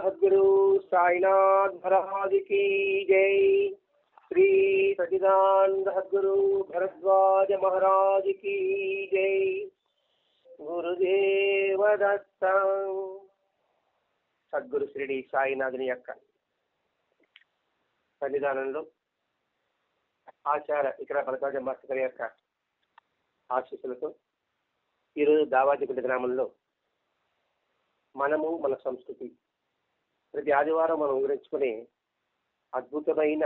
सद्गुरु साईनाथ महाराज की जय। श्री सच्चिदानंद सद्गुरु भरद्वाज महाराज की जय। गुरुदेव दत्त। సద్గురు శ్రీ సాయినాథుని యొక్క సన్నిధానంలో ఆచార్య ఇక్కడ భరద్వాజ మాస్టర్ యొక్క ఆశీస్సులతో ఈరోజు దావాజిగుంట గ్రామంలో మనము మన సంస్కృతి ప్రతి ఆదివారం మనం వివరించుకునే అద్భుతమైన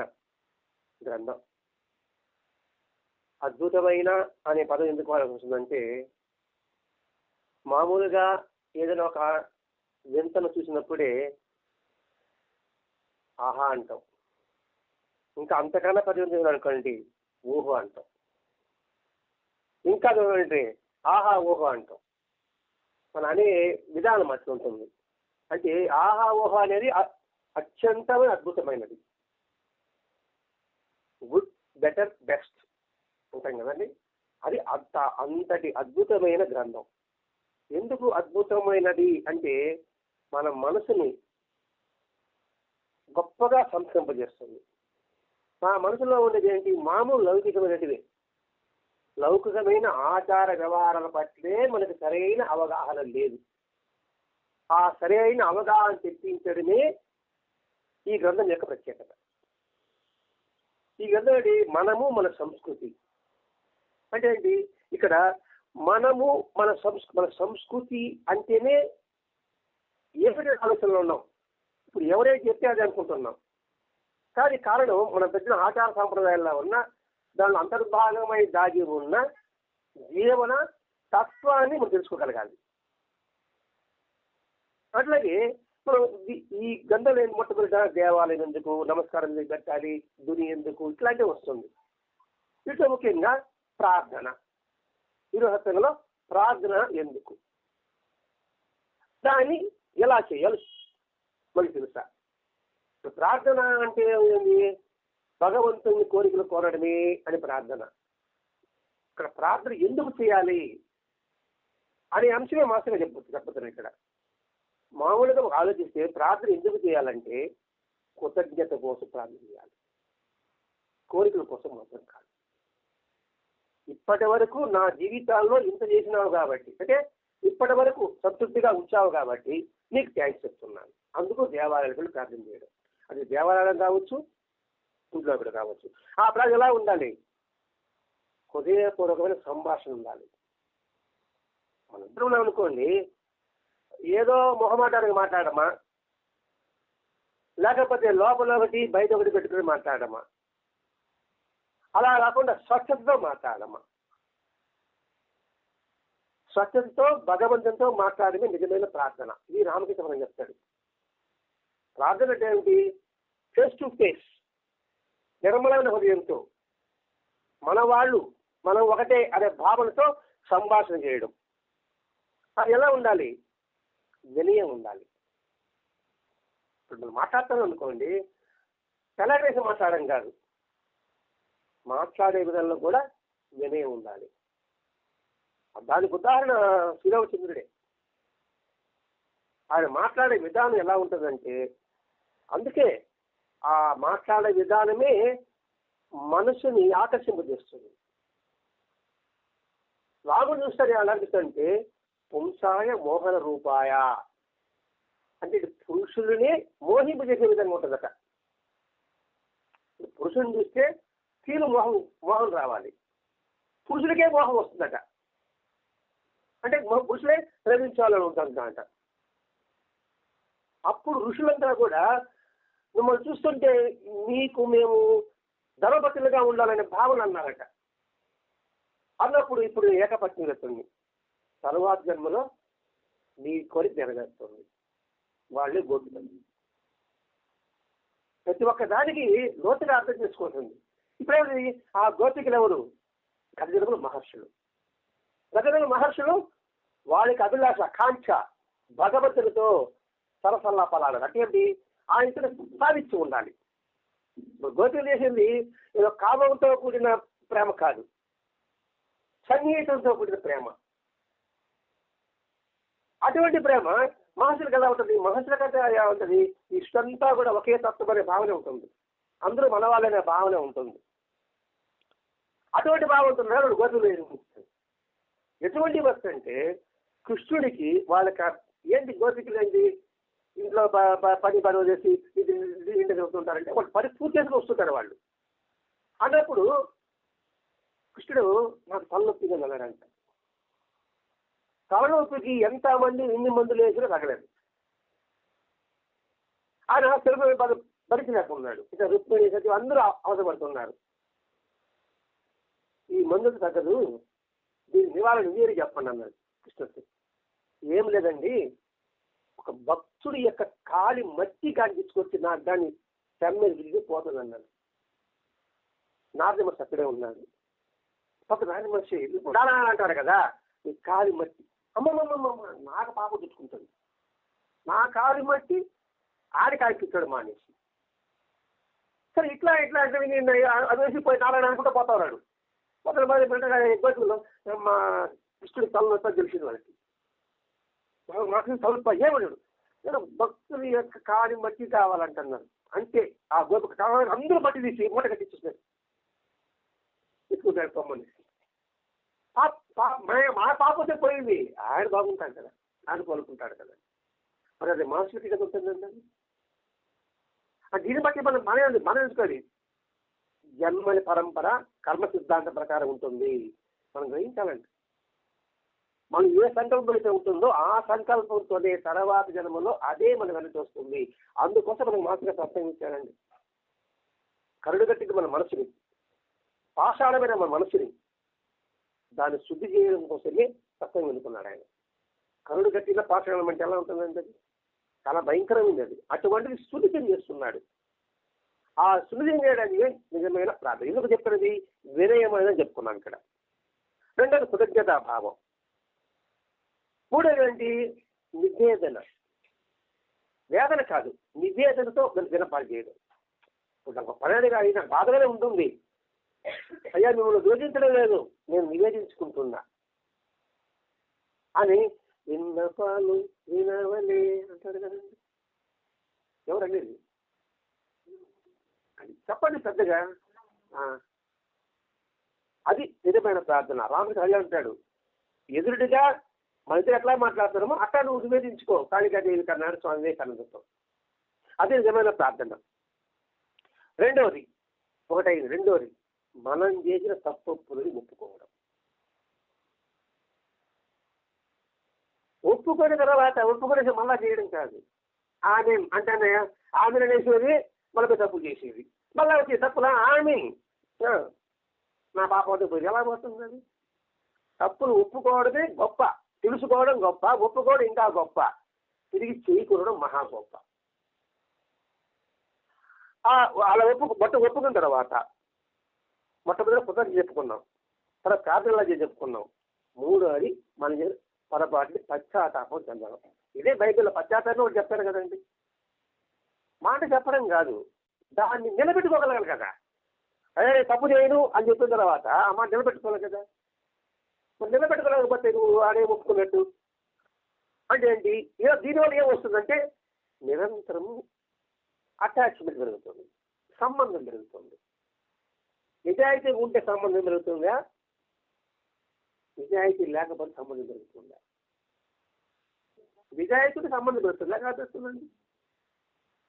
గ్రంథం. అద్భుతమైన అనే పదం ఎందుకు వాడాల్సి వస్తుందంటే, మామూలుగా ఏదైనా ఒక వింతను చూసినప్పుడే ఆహా అంటాం. ఇంకా అంతకన్నా పరివర్తన అనుకోండి ఊహ అంటాం. ఇంకా అంటే ఆహా ఊహ అంటాం. మన అనే విధానం అట్లా ఉంటుంది. అంటే ఆహా ఊహ అనేది అత్యంతమైన అద్భుతమైనది. గుడ్, బెటర్, బెస్ట్ ఉంటాం కదండి. అది అంతటి అద్భుతమైన గ్రంథం. ఎందుకు అద్భుతమైనది అంటే, మన మనసుని గొప్పగా సంస్కరింపజేస్తుంది. మా మనసులో ఉండేది ఏంటి? మామూలు లౌకికమైనటివే. లౌకికమైన ఆచార వ్యవహారాల పట్లే మనకు సరైన అవగాహన లేదు. ఆ సరైన అవగాహన తెప్పించడమే ఈ గ్రంథం యొక్క ప్రత్యేకత. ఈ గ్రంథం ఏంటి? మనము మన సంస్కృతి అంటే ఏంటి? ఇక్కడ మనము మన సంస్కృతి అంటేనే ఏమిటి ఆలోచనలో ఉన్నాం. ఇప్పుడు ఎవరైతే చెప్తే అది అనుకుంటున్నాం. కానీ కారణం మన దగ్గర ఆచార సాంప్రదాయాల్లో ఉన్న దానిలో అంతర్భాగమై దాగి ఉన్న జీవన తత్వాన్ని మనం తెలుసుకోగలగాలి. అట్లాగే మనం ఈ గంధం మొట్టమొదటి దేవాలయం ఎందుకు, నమస్కారం పెట్టాలి, దుని ఎందుకు, ఇట్లాంటివి వస్తుంది. వీటిలో ముఖ్యంగా ప్రార్థన. గృహస్థంలో ప్రార్థన ఎందుకు, దాన్ని ఎలా చేయాలి మనకి తెలుసా? ప్రార్థన అంటే ఏంటి? భగవంతుని కోరికలు కోరడమే అని ప్రార్థన. ఇక్కడ ప్రార్థన ఎందుకు చేయాలి అనే అంశమే మాత్రమే చెప్పుతున్నాను. ఇక్కడ మామూలుగా ఆలోచిస్తే ప్రార్థన ఎందుకు చేయాలంటే కృతజ్ఞత కోసం ప్రార్థన చేయాలి, కోరికల కోసం మాత్రం కాదు. ఇప్పటి వరకు నా జీవితాల్లో ఇంత చేసినావు కాబట్టి, అంటే ఇప్పటి వరకు సంతృప్తిగా ఉంచావు కాబట్టి నీకు థ్యాంక్స్ చెప్తున్నాను. అందుకు దేవాలయాలకు ప్రార్థన చేయడం. అది దేవాలయం కావచ్చు, ఇంట్లో కూడా కావచ్చు. ఆ ప్రార్థన ఎలా ఉండాలి? హృదయపూర్వకమైన సంభాషణ ఉండాలి. మనందరం అనుకోండి, ఏదో మొహమాటానికి మాట్లాడమా, లేకపోతే లోపల ఒకటి బయట ఒకటి పెట్టుకుని మాట్లాడమా, అలా కాకుండా స్వచ్ఛతతో మాట్లాడమా. స్వచ్ఛతతో భగవంతునితో మాట్లాడమే నిజమైన ప్రార్థన. ఇది రామకృష్ణ మనం చెప్తాడు. ప్రార్థన అంటే ఏమిటి? ఫేస్ టు ఫేస్, నిర్మలమైన హృదయంతో, మన వాళ్ళు మనం ఒకటే అనే భావనతో సంభాషణ చేయడం. అది ఎలా ఉండాలి? వినయం ఉండాలి. ఇప్పుడు మనం మాట్లాడతాం అనుకోండి, తెల్లవేసి మాట్లాడడం కాదు, మాట్లాడే విధంలో కూడా వినయం ఉండాలి. దానికి ఉదాహరణ శ్రీరామచంద్రుడే. ఆయన మాట్లాడే విధానం ఎలా ఉంటుందంటే, అందుకే ఆ మాట్లాడే విధానమే మనసుని ఆకర్షింపజేస్తుంది. రాముడు చూస్తాడు ఎలా అనిపిస్తుందంటే, పుంసాయ మోహన రూపాయ అంటే ఇది పురుషులనే మోహింపజేసే విధంగా ఉంటుందట. పురుషుని చూస్తే స్త్రీలు మోహం రావాలి, పురుషులకే మోహం వస్తుందట. అంటే పురుషులే ప్రేమించాలని ఉంటుందంట. అప్పుడు ఋషులంతా కూడా మిమ్మల్ని చూస్తుంటే మీకు మేము ధర్మపత్నులుగా ఉండాలనే భావన అన్నారట. అన్నప్పుడు ఇప్పుడు ఏకపత్ని వస్తుంది. తరువాత జన్మలో నీ కోరిక నెరవేరుతుంది. వాళ్ళే గోపికలు. ప్రతి ఒక్క దానికి లోతుగా అర్థం చేసుకుంటుంది. ఇప్పుడేది ఆ గోపికలు ఎవరు? గజనములు మహర్షులు. గజనములు మహర్షులు వాళ్ళకి అభిలాష, కాంక్ష భగవంతుడితో సరసల్లాపాలని. అటువంటి ఆయనతో సాధించి ఉండాలి. గోపికలు చేసింది ఏదో కామంతో కూడిన ప్రేమ కాదు, సంగీతంతో కూడిన ప్రేమ. అటువంటి ప్రేమ మహర్షులకు ఎలా ఉంటుంది? మహర్షుల కథ ఎలా ఉంటుంది? ఇష్టంతా కూడా ఒకే తత్వం అనే భావన ఉంటుంది, అందరూ మన వాళ్ళనే భావన ఉంటుంది. అటువంటి భావం ఉంటున్నారు గోతులు. ఎటువంటి భక్తి అంటే కృష్ణుడికి వాళ్ళకి ఏంటి గోపికలు ఏంటి, ఇంట్లో పని వదిలేసి ఇంటి చదువుతుంటారంటే వాళ్ళు పని పూర్తి చేసుకుని వస్తుంటారు వాళ్ళు. అన్నప్పుడు కృష్ణుడు నాకు తలనొప్పిగా అన్నాడంట. తలనొప్పికి ఎంతమంది ఎన్ని మందులు వేసినా తగలేదు. ఆయన తెలుగు భరించలేకున్నాడు. ఇక రుక్మిణి సత్యం అందరూ అవసరపడుతున్నారు. ఈ మందుకు తగ్గదు, దీని నివారణ మీరు చెప్పండి అన్నాడు కృష్ణుడు. ఏం లేదండి, ఒక భక్తుడి యొక్క కాలి మట్టి కాంపించుకొచ్చి నాకు దాన్ని తెమ్మెది విరిగి పోతుంది అన్నాడు. నారద మనిషి అక్కడే ఉన్నాడు. పక్క నారద మనిషి నానా అంటారు కదా, ఈ కాలి మట్టి అమ్మమ్మమ్మ నాకు పాప చుట్టుకుంటుంది, నా కాలి మట్టి ఆడి కాల్పించాడు మానేసి. సరే ఇట్లా ఇట్లా అంటే నేను అది వేసిపోయి నారాయణ అనుకుంటూ పోతా ఉన్నాడు. మొదటి ఇబ్బందులు మా కృష్ణుడి తలనొప్ప తెలిసింది వాళ్ళకి. నాకు తలనొప్ప ఏమన్నాడు, నేను భక్తుడి యొక్క కాలి మట్టి కావాలంటున్నాను. అంటే ఆ గోపిక కావాలని అందరూ మట్టి తీసి మూట కట్టించేసారు, ఎక్కువ పొమ్మని. మా పాపతే పోయింది, ఆయన బాగుంటాడు కదా, ఆయన కోలుకుంటాడు కదా. మరి అది మనుషులకి కదా ఉంటుందండి. దీన్ని బట్టి మనం ఎందుకోవాలి, జన్మని పరంపర కర్మ సిద్ధాంత ప్రకారం ఉంటుంది. మనం గ్రహించాలండి. మనం ఏ సంకల్పం అయితే ఉంటుందో ఆ సంకల్పంతోనే తర్వాత జన్మలో అదే మనం వెనక్కి వస్తుంది. అందుకోసం మనకు మాత్రమే సత్యం ఇచ్చాడండి. కరుడుగట్టికి మన మనసుని, పాషాణమైన మన మనసుని దాన్ని శుద్ధి చేయడం కోసమే సత్యం ఎన్నుకున్నాడు ఆయన. కరుడు గట్టిన పాషాణం అంటే ఎలా ఉంటుందండి? అది చాలా భయంకరమైంది. అది అటువంటిది సున్నితం చేస్తున్నాడు. ఆ సున్నితం చేయడానికి నిజమైన ప్రార్థన. ఎందుకు చెప్తున్నది? వినయమైన చెప్పుకున్నాం ఇక్కడ. రెండోది కృతజ్ఞతాభావం. మూడోది ఏంటి? నివేదన. వేదన కాదు, నివేదనతో వినపాలు చేయడం. ఇప్పుడు నాకు పనేదిగా అయినా బాధగానే ఉంటుంది, అయ్యా మిమ్మల్ని దూషించడం లేదు, నేను నివేదించుకుంటున్నా అని. విన్నపాలు వినవలే అంటాడు కదండి. ఎవరండి అది? చెప్పండి పెద్దగా. అది నిజమైన ప్రార్థన. రాముడికి అదే అంటాడు, ఎదురుడిగా మన ఇద్దరు ఎట్లా మాట్లాడుతున్నామో అట్లా నువ్వు నివేదించుకో కాళికాదేవి కన్నాడు స్వామి వివేకానందతో. అది నిజమైన ప్రార్థన. రెండవది మనం చేసిన తప్పుని ఒప్పుకోవడం. ఒప్పుకున్న తర్వాత ఒప్పుకునేసి మళ్ళా చేయడం కాదు. ఆమె అంటే ఆమె అనేసేది మళ్ళీ తప్పు చేసేది, మళ్ళీ వచ్చే తప్పులా ఆమె నా పాపం పోయి ఎలా పోతుంది? అది తప్పును ఒప్పుకోవడమే గొప్ప, తెలుసుకోవడం గొప్ప, ఒప్పుకోవడం ఇంకా గొప్ప, తిరిగి చేయకూడడం మహా గొప్ప. అలా ఒప్పుకున్న తర్వాత మొట్టమొదటి కృతజ్ఞత చెప్పుకున్నాం, తర్వాత ప్రార్థనలా చెప్పుకున్నాం. మూడోది మన పొరపాటుని పశ్చాత్తాపం చెందడం. ఇదే బైబిల్లో పశ్చాత్తాపం ఒకటి చెప్తారు కదండి. మాట చెప్పడం కాదు, దాన్ని నిలబెట్టుకోగలగాలి కదా. అదే తప్పు చేయను అని చెప్పిన తర్వాత ఆ మాట నిలబెట్టుకోవాలి కదా. మరి నిలబెట్టుకోలేకపోతే నువ్వు ఆడే ఒప్పుకున్నట్టు అంటే ఏంటి? దీనివల్ల ఏం వస్తుందంటే నిరంతరము అటాచ్మెంట్ పెరుగుతుంది, సంబంధం పెరుగుతుంది. నిజాయితీ ఉంటే సంబంధం పెరుగుతుందా? నిజాయితీ లేకపోతే సంబంధం పెరుగుతుందా? నిజాయితీకి సంబంధం పెరుగుతుందా కాదు వస్తుందండి.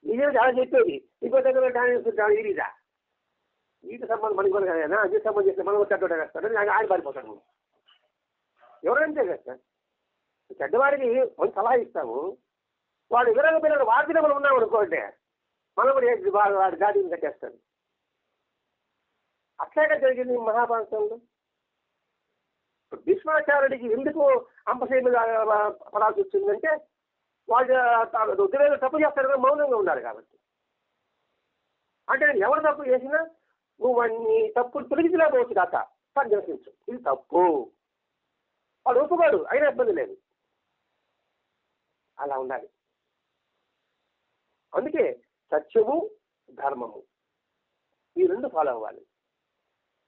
నిజం చాలా చెప్పేది ఇంకో దగ్గర ఇదిదా వీటి సంబంధం మనకి కూడా కదా, అదే సంబంధం చేస్తే మనం చెడ్డ వేస్తాడు, ఆడి పారిపోతాడు. ఎవరంతే కదా సార్, చెడ్డవాడికి మనం సలహా ఇస్తాము, వాడు విరగ పిల్లలు వాడిని మనం ఉన్నాం అనుకోండి, మనం కూడా వాడి గాడిని కట్టేస్తాడు. అట్లాగే జరిగింది మహాభారతంలో. భీష్మాచార్యుడికి ఎందుకు అంపశైలు పడాల్సి వచ్చిందంటే వాళ్ళు రుద్రవేద తప్పు చేస్తారు మౌనంగా ఉన్నారు కాబట్టి. అంటే ఎవరు తప్పు చేసినా నువ్వు అన్ని తప్పులు తొలగించలేకపోవచ్చు కాక సందర్శించు, ఇది తప్పు, వాడు ఒప్పుకోడు, అయినా ఇబ్బంది లేదు. అలా ఉండాలి. అందుకే సత్యము ధర్మము ఈ రెండు ఫాలో అవ్వాలి.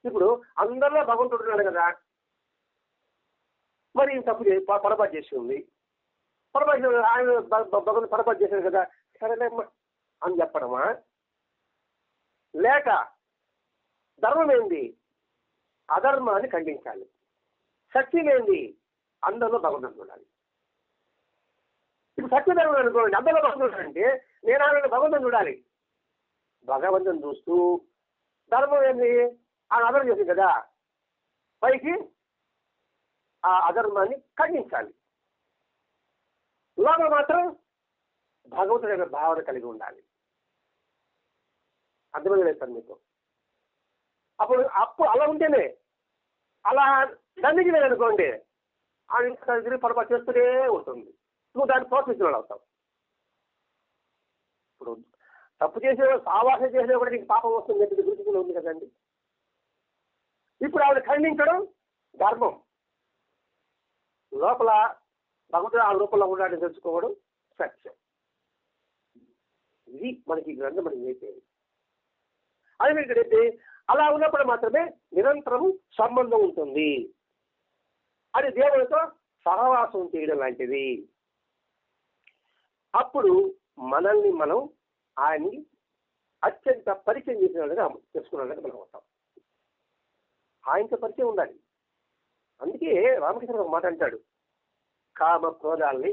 ఇప్పుడు అందరిలో భగవంతుడు ఉన్నాడు కదా, మరి తప్పు పొరపాటు చేసి ఉంది, పొరపాటు ఆయన భగవంతుడు పొరపాటు చేశాడు కదా సరేలేమ్మా అని చెప్పడమా, లేక ధర్మం ఏంది అధర్మాన్ని ఖండించాలి, సత్యం ఏంది అందరిలో భగవంతుడు చూడాలి. ఇప్పుడు సత్యధర్మం అనుకోండి, అందరిలో భగవంతుడు అంటే నేను ఆయన భగవంతుని చూడాలి. భగవంతుని చూస్తూ ధర్మం ఏంది ఆయన అధర్మం చేసింది కదా, పైకి ఆ అధర్మాన్ని ఖండించాలి. లోపల మాత్రం భగవంతుడి యొక్క భావన కలిగి ఉండాలి. అర్థమైంది మీకు? అప్పుడు అలా ఉంటేనే, అలా దండికి లేదనుకోండి ఆ ఇంట్లో తిరిగి పొరపాటు చేస్తూనే ఉంటుంది, నువ్వు దాన్ని ప్రోత్సహించిన వాళ్ళు అవుతావు. ఇప్పుడు తప్పు చేసే సావాసం చేసినా కూడా నీకు పాపం వస్తుంది చెప్పి గురించి ఉంది కదండి. ఇప్పుడు ఆవిడ ఖండించడం ధర్మం, లోపల భగవంతుడు ఆ రూపంలో ఉన్నాడని తెలుసుకోవడం సత్యం. ఇది మనకి గ్రంథం మనకి నేర్పేది. అది ఏంటంటే అలా ఉన్నప్పుడు మాత్రమే నిరంతరం సంబంధం ఉంటుంది. అది దేవుడితో సహవాసం చేయడం లాంటిది. అప్పుడు మనల్ని మనం ఆయన్ని అత్యంత పరిచయం చేసిన వాళ్ళగా తెలుసుకున్నట్టుగా మనం అవుతాం. ఆయనతో పరిచయం ఉండాలి. అందుకే రామకృష్ణ ఒక మాట అంటాడు, కామ క్రోధాలని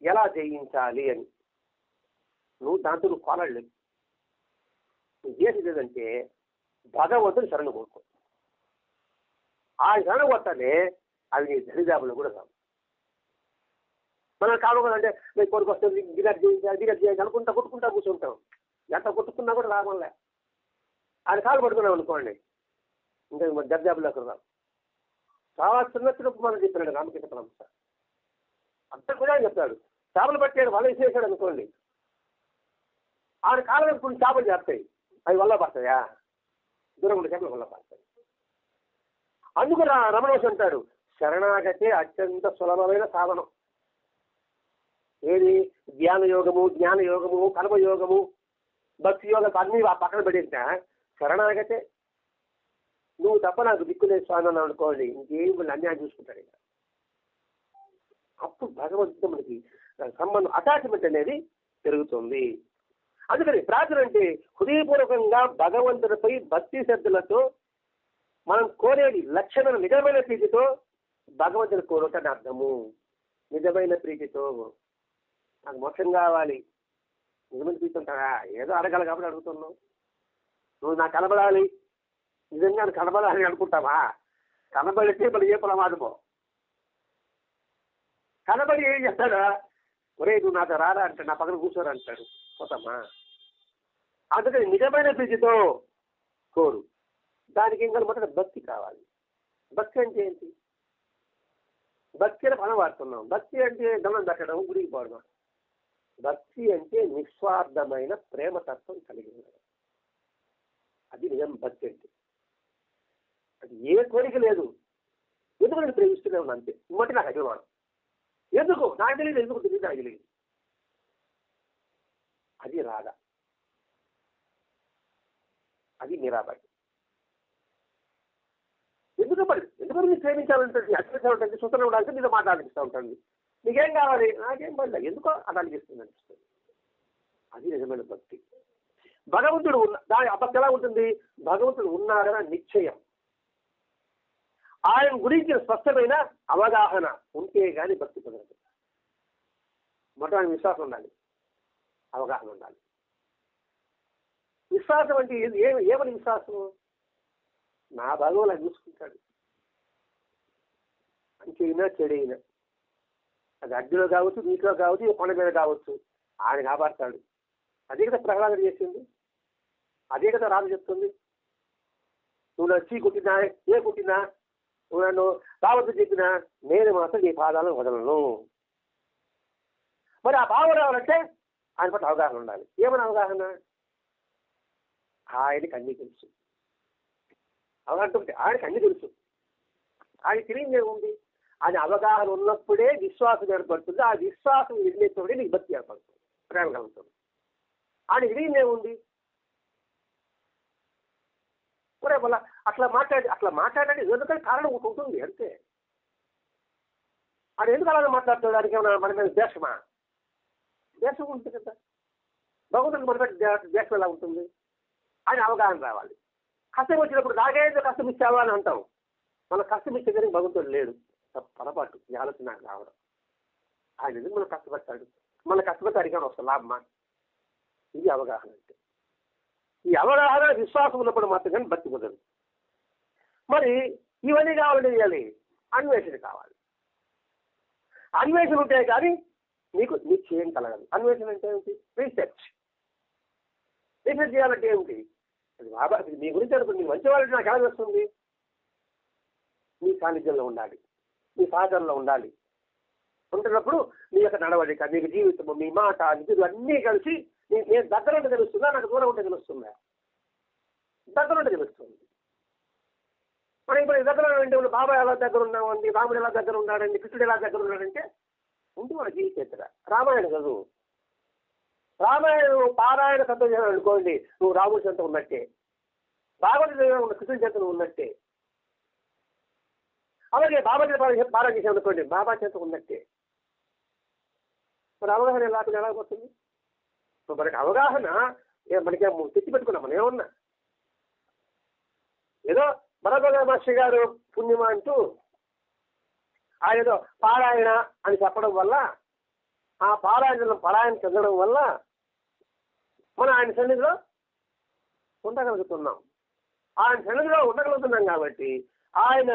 ఎలా జయించాలి అని. నువ్వు దాంతో నువ్వు కొనలేదు, నువ్వు చేసేది ఏదంటే భగవంతుని శరణు కోరుకో. ఆయన శరణు కొట్టనే అవి నీ దరిదాపులు కూడా రావు. మనం కావాలంటే నేను కోరుకొస్తుంది గిరట్ చేయాలి అనుకుంటా కొట్టుకుంటా కూర్చుంటాం. ఎంత కొట్టుకున్నా కూడా రావడంలే. ఆయన కాలు పట్టుకున్నాం అనుకోండి ఇంకా దరిదాపులు అక్కడ రావు. చాలా చిన్న మనం చెప్పినాడు రామకృష్ణ పరమహంస. అంతా కూడా చెప్తాడు, చేపలు పట్టాడు వల వేసేసాడు అనుకోండి, ఆయన కాలం కొన్ని చేపలు చేస్తాయి, అవి వల్ల పడతాయా? దూరం ఉండే చేపలు వల్ల పడతాయి. అందుకు రమణోస్ అంటాడు, శరణాగతే అత్యంత సులభమైన సాధనం. ఏది? ధ్యానయోగము, జ్ఞానయోగము, కర్మయోగము, భక్తి యోగం అన్నీ పక్కన పెట్టేసిన శరణాగతే. నువ్వు తప్ప నాకు దిక్కులే స్వామి అని అనుకోండి, ఇంకేం అన్యాయం చూసుకుంటాడు. ఇక అప్పుడు భగవంతుడు మనకి సంబంధం, అటాచ్మెంట్ అనేది పెరుగుతుంది. అందుకని ప్రార్థన అంటే హృదయపూర్వకంగా భగవంతుడిపై భక్తి శ్రద్ధలతో మనం కోరేది లక్షణమైన నిజమైన ప్రీతితో భగవంతుని కోరటని అర్థము. నిజమైన ప్రీతితో నాకు మోక్షం కావాలి, నిజమైన ప్రీతి ఉంటారా? ఏదో అడగాలి కాబట్టి అడుగుతున్నావు. నువ్వు నాకు కనబడాలి, నిజంగా కనబడాలని అనుకుంటావా? కనబడితే మరి ఏ ప్రమాదమో. కనబడి ఏం చేస్తాడా? ఒరే నువ్వు నాతో రారా అంటాడు, నా పక్కన కూర్చోరా అంటాడు, పోతామా? అందుకని నిజమైన ప్రీతితో కోరు. దానికి ఇంకా మొదట భక్తి కావాలి. భక్తి అంటే ఏంటి? భక్తి అని పదం వాడుతున్నాం. భక్తి అంటే దండం పెట్టడం, గుడికి పోవడం. భక్తి అంటే నిస్వార్థమైన ప్రేమతత్వం కలిగి ఉండడం. అది నిజం భక్తి అంటే. అది ఏ కోరిక లేదు, ఎందుకు నేను ప్రేమిస్తూనే ఉన్నా అంతే. ఇమ్మటి నాకు అభిమానం. ఎందుకు నాకు తెలియదు, ఎందుకు తెలియదు నాకు తెలియదు. అది రాగ, అది నిరాబడి. ఎందుకు మీరు ప్రేమించాలంటే అనిపిస్తూ సూచన ఉండాలంటే మీతో మాట్లాడిస్తూ ఉంటుంది. నీకేం కావాలి? నాకేం పడలే, ఎందుకో అది అనిపిస్తుంది అనిపిస్తుంది. అది నిజమైన భక్తి. భగవంతుడు దాని అబద్ధం ఎలా ఉంటుంది? భగవంతుడు ఉన్నాడన్న నిశ్చయం, ఆయన గురించి స్పష్టమైన అవగాహన ఉంటే కానీ భక్తి కుదరదు. మొత్తానికి విశ్వాసం ఉండాలి, అవగాహన ఉండాలి. విశ్వాసం అంటే ఏమని విశ్వాసం? నా భగవాన్ అది చూసుకుంటాడు, మంచిగా చెడైనా, అది అగ్నిలో కావచ్చు, నీటిలో కావచ్చు, కొండ మీద కావచ్చు, ఆయన కాపాడతాడు. అదే కదా ప్రహ్లాదం చేసింది, అదే కదా రాజు చెప్తుంది. నువ్వు నచ్చి కుట్టినా ఏ కుట్టినా, నువ్వు నన్ను రావద్దు చెప్పినా నేను మాత్రం నీ పాదాలను వదలను. మరి ఆ భావం రావాలంటే ఆయన పట్ల అవగాహన ఉండాలి. ఏమన్నా అవగాహన? ఆయనకి అన్నీ తెలుసు. అవగాహన ఉంటే ఆయనకి అన్నీ తెలుసు. ఆయన తెలియదు ఏముంది? ఆయన అవగాహన ఉన్నప్పుడే విశ్వాసం ఏర్పడుతుంది. ఆ విశ్వాసం నిర్ణయించబడి నీకు భక్తి ఏర్పడుతుంది, ప్రేమ కలుగుతుంది. ఆయన తెలియదు ఏముంది? సరే మళ్ళీ అట్లా మాట్లాడండి, ఎందుకంటే కారణం ఒకటి ఉంటుంది అంతే. అది ఎందుకు అలా మాట్లాడుతాడు? దానికి ఏమైనా మన మీద దేశమా? దేశం ఉంటుంది కదా, భగవంతుడికి మన మీద దేశం ఎలా ఉంటుంది అని అవగాహన రావాలి. కష్టం వచ్చినప్పుడు నాకేదో కష్టం ఇచ్చావా అని అంటాం. మన కష్టం ఇచ్చేదానికి భగవంతుడు లేడు. పొరపాటు ఈ ఆలోచన నాకు రావడం. ఆయన ఎందుకు మనం కష్టపడతాడు? మన కష్టపడితే అడిగాను వస్తుంది లాభమా? ఇది అవగాహన అంటే. ఈ అవగాహన విశ్వాసం ఉన్నప్పుడు మాత్రం కానీ భక్తి కుదరదు. మరి ఇవన్నీ కావాలంటే చేయాలి, అన్వేషణ కావాలి. అన్వేషణ ఉంటే కానీ నీకు నిశ్చయం కలగదు. అన్వేషణ అంటే ఏమిటి? రీసెర్చ్. రీసెర్చ్ చేయాలంటే ఏమిటి? అది బాబా మీ గురించి అనుకుంది, మీ మంచి వాళ్ళకి నాకు ఎలా వస్తుంది? మీ సాన్నిధ్యంలో ఉండాలి, మీ సహచరంలో ఉండాలి. ఉంటున్నప్పుడు మీ యొక్క నడవడిక, మీకు జీవితము, మీ మాట, నిధులు అన్నీ కలిసి నేను దగ్గర ఉంటే తెలుస్తుందా, నాకు దూరం ఉంటే తెలుస్తుందా? దగ్గర ఉంటే తెలుస్తుంది. మనం ఇప్పుడు దగ్గర ఉంటే బాబా ఎలా దగ్గర ఉన్నామండి, రాముడు ఎలా దగ్గర ఉన్నాడండి, కృష్ణుడు ఎలా దగ్గర ఉన్నాడంటే ఉంటే మన జీవిత రామాయణ చదువు. రామాయణం పారాయణ సంతం చేయాలి అనుకోండి, నువ్వు రాముడి చెంత ఉన్నట్టే, భాగవత ఉన్న కృష్ణుడి చెంత ఉన్నట్టే. అలాగే బాబా పారాయణ చేసాం అనుకోండి, బాబా చెంత ఉన్నట్టే. మరి అవగాహన ఎలా పోతుంది? మనకి అవగాహన మనకి తెచ్చి పెట్టుకున్నాం. మనం ఏమన్నా ఏదో బలగోళ మాస్టర్ గారు పుణ్యమా అంటూ ఆయన ఏదో పారాయణ అని చెప్పడం వల్ల, ఆ పారాయణ చెందడం వల్ల మనం ఆయన సన్నిధిలో ఉండగలుగుతున్నాం. ఆయన సన్నిధిలో ఉండగలుగుతున్నాం కాబట్టి ఆయన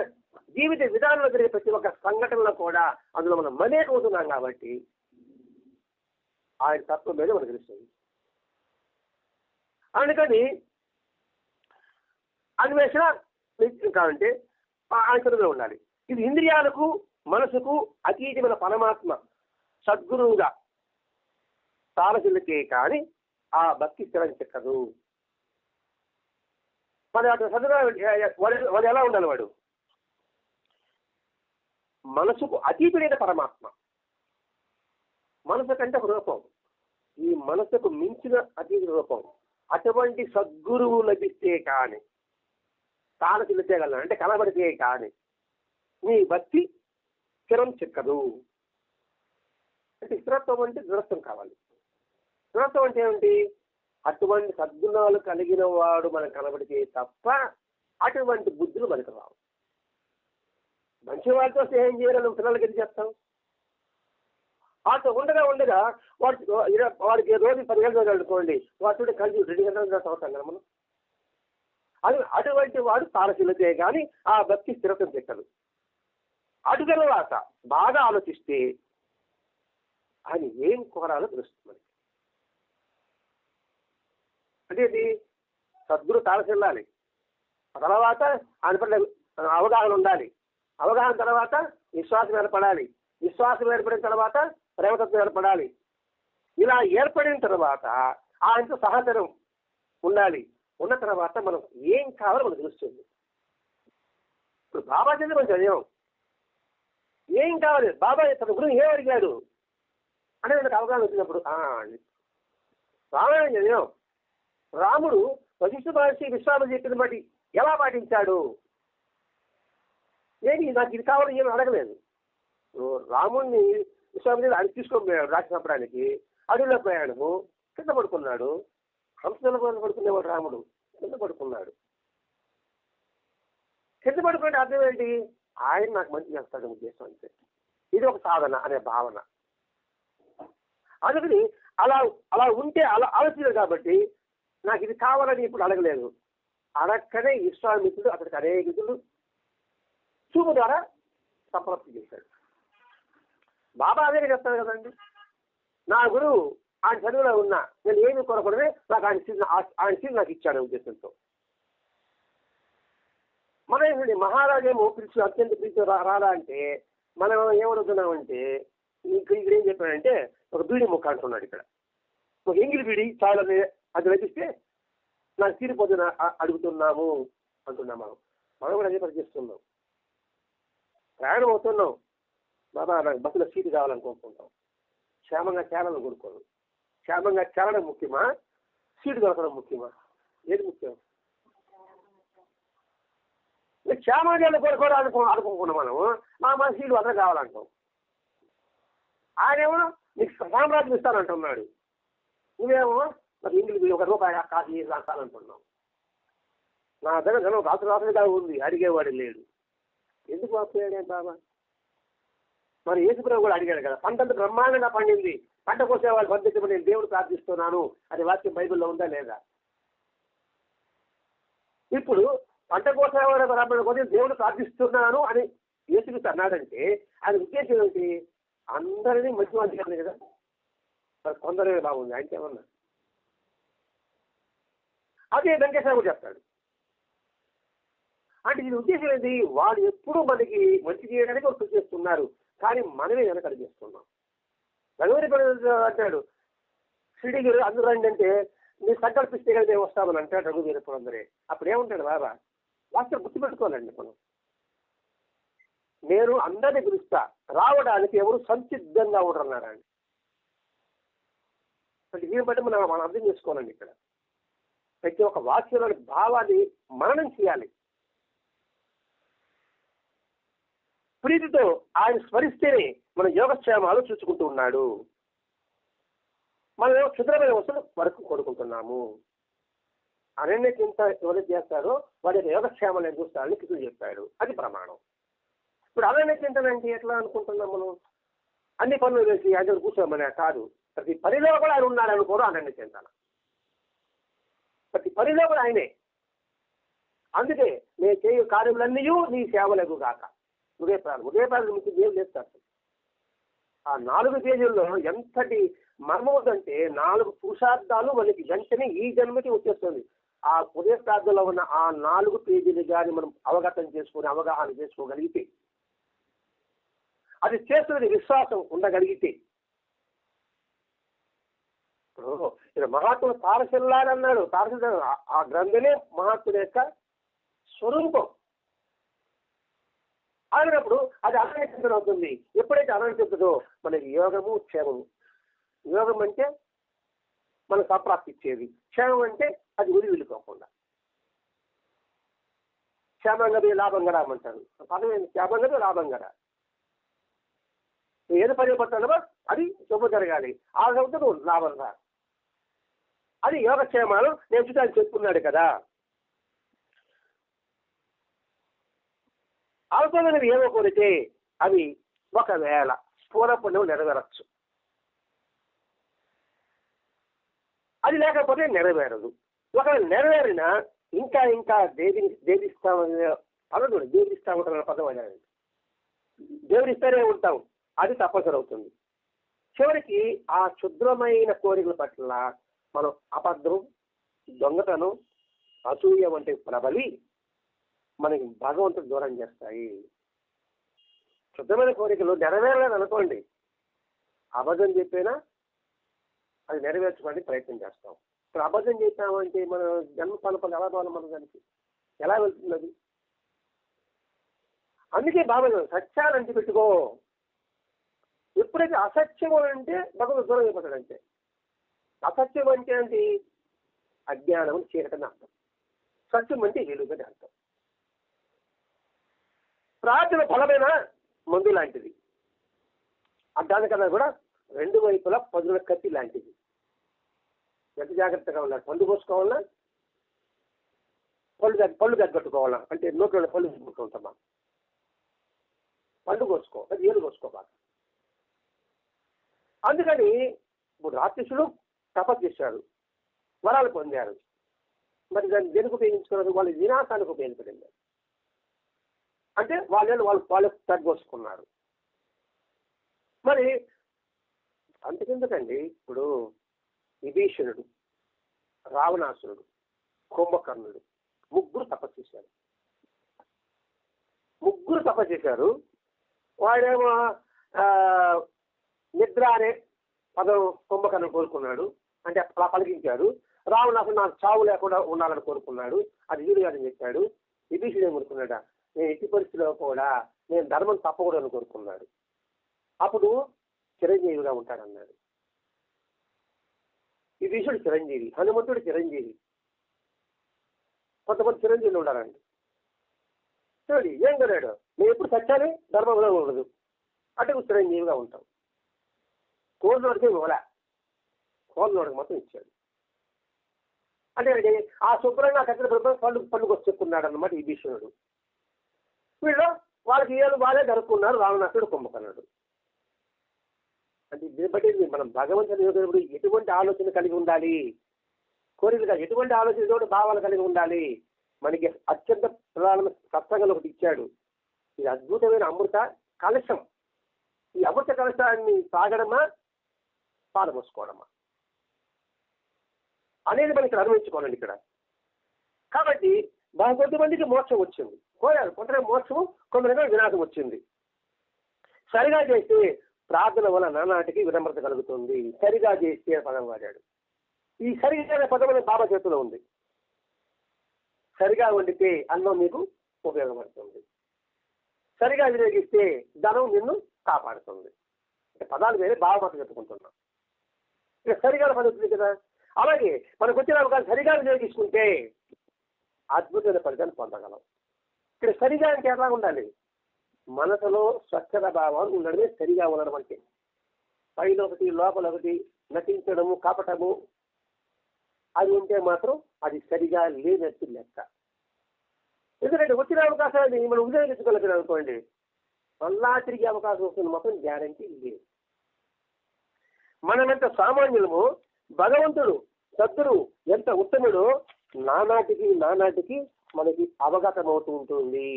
జీవిత విధానంలో జరిగే ప్రతి ఒక్క సంఘటనలో కూడా అందులో మనం మమేకమవుతున్నాం కాబట్టి ఆయన తత్వం మీద మనకు తెలుస్తుంది. అందుకని అన్వేషణ కావాలంటే ఆయన సన్నిధిలో ఉండాలి. ఇది ఇంద్రియాలకు మనసుకు అతీతమైన పరమాత్మ సద్గురువుగా తారసిల్లకే కానీ ఆ భక్తి స్థిరం చెక్కదు. మరి అటు సదుగా వాడు ఎలా ఉండాలి? వాడు మనసుకు అతీతుడైన పరమాత్మ. మనసు కంటే ఒక రూపం, ఈ మనసుకు మించిన అతీత రూపం. అటువంటి సద్గురువు లభిస్తే కానీ తారసిల్లితే గల అంటే కనబడితే కానీ నీ భక్తి స్థిరం చెక్కదు. అంటే స్థిరత్వం అంటే దృఢత్వం కావాలి. దృఢత్వం అంటే ఏమిటి? అటువంటి సద్గుణాలు కలిగిన వాడు మనకు కనబడితే తప్ప అటువంటి బుద్ధులు మనకు రావు. మంచి వాళ్ళతో స్నేహం చేయాలని పిల్లలకి ఏం చేస్తాం? వాటితో ఉండగా వాడికి రోజు 10 గంటలు అనుకోండి, వాటితో కలిసి 2 గంటలు చదువుతాం కదా మనం. అటువంటి వాడు తారసిల్లితే కానీ ఆ భక్తి స్థిరత్వం చెక్కదు. అటు తర్వాత బాగా ఆలోచిస్తే ఆయన ఏం కోరాలో తెలుస్తుంది. అంటే ఇది సద్గురు తారసిల్లాలి. తర్వాత ఆయన పట్ల అవగాహన ఉండాలి. అవగాహన తర్వాత విశ్వాసం ఏర్పడాలి. విశ్వాసం ఏర్పడిన తర్వాత ప్రేమతత్వం ఏర్పడాలి. ఇలా ఏర్పడిన తర్వాత ఆయనతో సహచరం ఉండాలి. ఉన్న తర్వాత మనం ఏం కావాలో మనకు తెలుస్తుంది. ఇప్పుడు బాబా చెంది మనం చదివాం, ఏం కావాలి బాబా తన గురించి ఏం అడిగాడు అంటే మనకు అవగాహన వచ్చినప్పుడు రామాయణం చదివాం. రాముడు వశిష్ఠ మహర్షి విశ్వాసం చెప్పిన బట్టి ఎలా పాటించాడు? నాకు ఇది కావాలని ఏమి అడగలేదు. రాముడిని విశ్వామిత్రుడు ఆయన తీసుకొని రాక్షస సంపడానికి అడవిలో ప్రయాణము, కింద పడుకున్నాడు. హంసలో పడుకునేవాడు రాముడు, కింద పడుకున్నాడు. కింద పడుకునే అర్థం ఏంటి? ఆయన నాకు మంచి చేస్తాడు ఉద్దేశం అంతే. ఇది ఒక సాధన అనే భావన. అందుకని అలా ఉంటే అలా ఆలోచించారు కాబట్టి నాకు ఇది కావాలని ఇప్పుడు అడగలేదు. అడక్కనే విశ్వామిత్రుడు అతనికి అనేకులు చూపు ద్వారా సంప్రాప్తి చేశాడు. బాబా అదే చెప్తాడు కదండి, నా గురువు ఆయన చదువులో ఉన్నా నేను ఏమి కోరకూడదే నాకు ఆయన సీన్ నాకు ఇచ్చాడు ఉద్దేశంతో. మన ఏంటండి మహారాజు ఏమో పిలిచి అత్యంత పిలిచి రాలా అంటే మనం ఏమడుగుతున్నామంటే ఇక్కడ ఏం చెప్పాడంటే ఒక బీడి మొక్క అంటున్నాడు. ఇక్కడ ఒక ఎంగిలి బీడి చాలా అది లభిస్తే నాకు తీరిపోతున్నా అడుగుతున్నాము అంటున్నాం. మనం కూడా అదే పని చేస్తున్నాం. ప్రయాణం అవుతున్నాం, బాబా నాకు బస్సులో సీటు కావాలనుకుంటున్నాం. క్షేమంగా చేరాలని కోరుకోను. క్షేమంగా చేరడం ముఖ్యమా, సీటు దొరకడం ముఖ్యమా? ఏది ముఖ్యం? క్షేమంగా కోరుకోవడం అనుకుంటున్నాం. మనం మా సీటు అదే కావాలంటాం. ఆయనేమో నీకు సామ్రాజ్యం ఇస్తానంటున్నాడు, నువ్వేమో నాకు ఇంటికి 1 రూపాయి కాఫీ రాస్తానంటున్నావు. నా దగ్గర ధనం రాత్రుగా ఉంది, అడిగేవాడు లేడు. ఎందుకు ఆపుతాడే బాబా? మరి యేసుప్రభు కూడా అడిగాడు కదా, పంటంత బ్రహ్మాండంగా పండింది, పంట కోసే వాళ్ళు పండించమని నేను దేవుడు ప్రార్థిస్తున్నాను అది వాక్యం బైబిల్లో ఉందా లేదా? ఇప్పుడు పంట కోసేవాడు బ్రాహ్మణ కోసం దేవుడు ప్రార్థిస్తున్నాను అని యేసుక్రీస్తు అన్నాడంటే ఆయన ఉద్దేశం ఏంటి? అందరినీ మంచి వాళ్ళు చేయాలి కదా. మరి కొందరే బాగుంది ఆయనకి ఏమన్నా. అదే వెంకటేశ్వర చెప్తాడు. అంటే దీని ఉద్దేశం ఏంటి? వాడు ఎప్పుడూ మనకి మంచి చేయడానికి కృషి చేస్తున్నారు, కానీ మనమే వెనక అడిగేస్తున్నాం. రఘువీర అంటాడు షిరిడీకి అందరూ రండి అంటే మీరు సంకల్పిస్తే కదా మేము వస్తామని అంటాడు రఘువీరప్పుడు అందరే. అప్పుడు ఏముంటాడు బాబా? వాస్తవం గుర్తుపెట్టుకోవాలండి మనం. నేను అందరినీ పిలుస్తా, రావడానికి ఎవరు సంసిద్ధంగా ఉండరన్నారండి. అంటే దీన్ని బట్టి మనం అర్థం చేసుకోవాలండి. ఇక్కడ ప్రతి ఒక్క వాక్యంలోని భావాన్ని మననం చేయాలి. ప్రీతితో ఆయన స్మరిస్తేనే మన యోగక్షేమాలు చూసుకుంటూ ఉన్నాడు. మనం క్షుద్రమైన వస్తువులు వరకు కొడుకుంటున్నాము. అరణ్య చింత ఎవరైతే చేస్తారో వాడి యొక్క యోగక్షేమాలు నేను చూస్తానని కృష్ణుడు చెప్పాడు. అది ప్రమాణం. ఇప్పుడు అరణ్య చింతనంటే ఎట్లా అనుకుంటున్నాం మనం? అన్ని పనులు వేసి ఆయన కూర్చోమనే కాదు, ప్రతి పనిలో కూడా ఆయన ఉన్నాడు అనుకోరు అరణ్య చింతన. ప్రతి పనిలో కూడా ఆయనే. అందుకే నేను చేయు కార్యములన్నీ నీ సేవలకు గాక. ఉదయప్రాణం మీకు దేవుడు చేస్తారు. ఆ 4 పేజీల్లో ఎంతటి మర్మం ఉందంటే 4 పురుషార్థాలు మనకి వెంటనే ఈ జన్మకి వచ్చేస్తుంది. ఆ ఉదయ ప్రార్థనలో ఉన్న ఆ 4 పేజీలు కానీ మనం అవగాహన చేసుకోగలిగితే, అది చేస్తున్నది విశ్వాసం ఉండగలిగితే. ఇప్పుడు మహాత్ముడు తారసిల్లాడు అన్నాడు. ఆ గ్రంథమే మహాత్ముడు యొక్క స్వరూపం. అయినప్పుడు అది అరణ్యచింతన అవుతుంది. ఎప్పుడైతే అరణ్యచింతదో మనకి యోగము క్షేమము. యోగం అంటే మనకు సంప్రాప్తి ఇచ్చేది, క్షేమం అంటే అది వెళ్ళిపోకుండా క్షేమంగా లాభంగా రామంటారు. పదవి క్షేమంగా లాభంగా రా. ఏది పని పడతానో అది శుభం జరగాలి, ఆ శబ్దం లాభం రా. అది యోగక్షేమాలు నేర్చుకోవాలని చెప్పుకున్నాడు కదా. అల్పమైనవి ఏమో కోరితే అవి ఒకవేళ పూర్వపుణ్యం నెరవేరచ్చు, అది లేకపోతే నెరవేరదు. ఒకవేళ నెరవేరినా ఇంకా ఇంకా దేవిస్తామనే పదం, దేవిస్తా ఉంటామన్న పదం అనేది దేవుడిస్తూనే ఉంటాం, అది తప్పనిసరి అవుతుంది. చివరికి ఆ క్షుద్రమైన కోరికల పట్ల మనం అబద్ధం, దొంగతనం, అసూయ వంటి ప్రబలి మనకి భగవంతుడు దూరం చేస్తాయి. శుద్ధమైన కోరికలు నెరవేరలేదు అనుకోండి, అబద్ధం చెప్పినా అది నెరవేర్చుకోవడానికి ప్రయత్నం చేస్తాం. ఇప్పుడు అబద్ధం చెప్పామంటే మన జన్మ పనులు ఎలా పోవాలి? మన దానికి ఎలా వెళ్తుంది అది? అందుకే బాబా సత్యాన్ని అంటిపెట్టుకో. ఎప్పుడైతే అసత్యం అంటే భగవంతుడు దూరం అయిపోతాడంటే. అసత్యం అంటే ఏంటి? అజ్ఞానం చీకటని అర్థం. సత్యం అంటే వెలుగని అర్థం. ప్రార్థన బలమైన మందు లాంటిది. దానికన్నా కూడా 2 వైపులా పదుల కత్తి లాంటిది. ఎంత జాగ్రత్తగా ఉండాలి. పండు కోసుకోవాలా, పళ్ళు తగ్గట్టుకోవాలా, అంటే నోట్లో పళ్ళు తీసుకుంటామా, పండు కోసుకో, అది ఏలు కోసుకోబాక. అందుకని ఇప్పుడు రాక్షసులు తపస్సు చేశారు, వరాలు పొందారు. మరి దాన్ని దేనికి ఉపయోగించుకున్నారు? వాళ్ళ వినాశానికి ఉపయోగించలేదు. అంటే వాళ్ళు తగ్గోసుకున్నారు. మరి అంతకెందుకండి, ఇప్పుడు విభీషణుడు, రావణాసురుడు, కుంభకర్ణుడు ముగ్గురు తపస్సు చేశారు. వాడేమో నిద్ర అనే పదం కుంభకర్ణుడు కోరుకున్నాడు, అంటే అలా పలికించాడు. రావణాసుడు నాకు చావు లేకుండా ఉండాలని కోరుకున్నాడు, అది వీడు కాదని చెప్పాడు. విభీషణుడు ఏమనుకున్నాడా? నేను ఎట్టి పరిస్థితిలో కూడా నేను ధర్మం తప్పకూడదని కోరుకున్నాడు. అప్పుడు చిరంజీవిగా ఉంటాడన్నాడు. విభీషణుడు చిరంజీవి, హనుమంతుడు చిరంజీవి. కొంతమంది చిరంజీవులు ఉండాలండి. చూడండి ఏం కరాడు, నేను ఎప్పుడు సత్యాన్ని ధర్మంలో ఉండదు అంటే నువ్వు చిరంజీవిగా ఉంటావు. కోరినోడికి ఇవ్వలే, కోరినోడికి మొత్తం ఇచ్చాడు. అంటే ఆ శుభ్రంగా కట్టిన పండుగ వచ్చి చెప్పుకున్నాడు అన్నమాట ఈ భీష్ముడు. వీళ్ళు వాళ్ళకి ఏళ్ళు వాళ్ళే జరుపుకున్నారు, రావణాసుడు కుంభకర్ణుడు. అంటే దీన్ని బట్టి మనం భగవంతుని ఎటువంటి ఆలోచన కలిగి ఉండాలి, కోరికలుగా ఎటువంటి ఆలోచన ఎటువంటి భావాలు కలిగి ఉండాలి. మనకి అత్యంత ప్రధానమైన సత్సంగంలో ఒకటి ఇచ్చాడు. ఇది అద్భుతమైన అమృత కలశం. ఈ అమృత కలశాన్ని తాగడమా పారమోసుకోవడమా అనేది మనం ఇక్కడ అనుభవించుకోవాలండి ఇక్కడ. కాబట్టి కొంతమందికి మోక్షం వచ్చింది, కోరారు కొంతమంది మోక్షము, కొంతమంది వినాశం వచ్చింది. సరిగా చేస్తే ప్రార్థన వల్ల నానాటికి వినమ్రత కలుగుతుంది. సరిగా చేస్తే పదం వాడాడు. ఈ సరిగా అనే పదం అనేది బాబా చేతిలో ఉంది. సరిగా వండితే అన్నం మీకు ఉపయోగపడుతుంది, సరిగా వినియోగిస్తే ధనం నిన్ను కాపాడుతుంది. పదాలు వేరే బాబా మాట చెప్పుకుంటున్నాం. ఇక సరిగా పడుతుంది కదా. అలాగే మనకు వచ్చిన అవకాశం సరిగా వినియోగించుకుంటే అద్భుతమైన ఫలితాన్ని పొందగలం. ఇక్కడ సరిగా అంటే ఎలా ఉండాలి? మనసులో స్వచ్ఛత భావాలు ఉండడమే సరిగా ఉండడం అంటే. పైన ఒకటి లోపల ఒకటి నటించడము, కపటము అది ఉంటే మాత్రం అది సరిగా లేనట్టు లెక్క. ఎందుకంటే వచ్చిన అవకాశాన్ని మనం ఉపయోగించుకోలేదు అనుకోండి, మళ్ళా తిరిగే అవకాశం వస్తుంది మాత్రం గ్యారంటీ లేదు. మనమెంత సామాన్యులము, భగవంతుడు సద్గురు ఎంత ఉత్తముడో నానాటికి మనకి అవగతమవుతూ ఉంటుంది.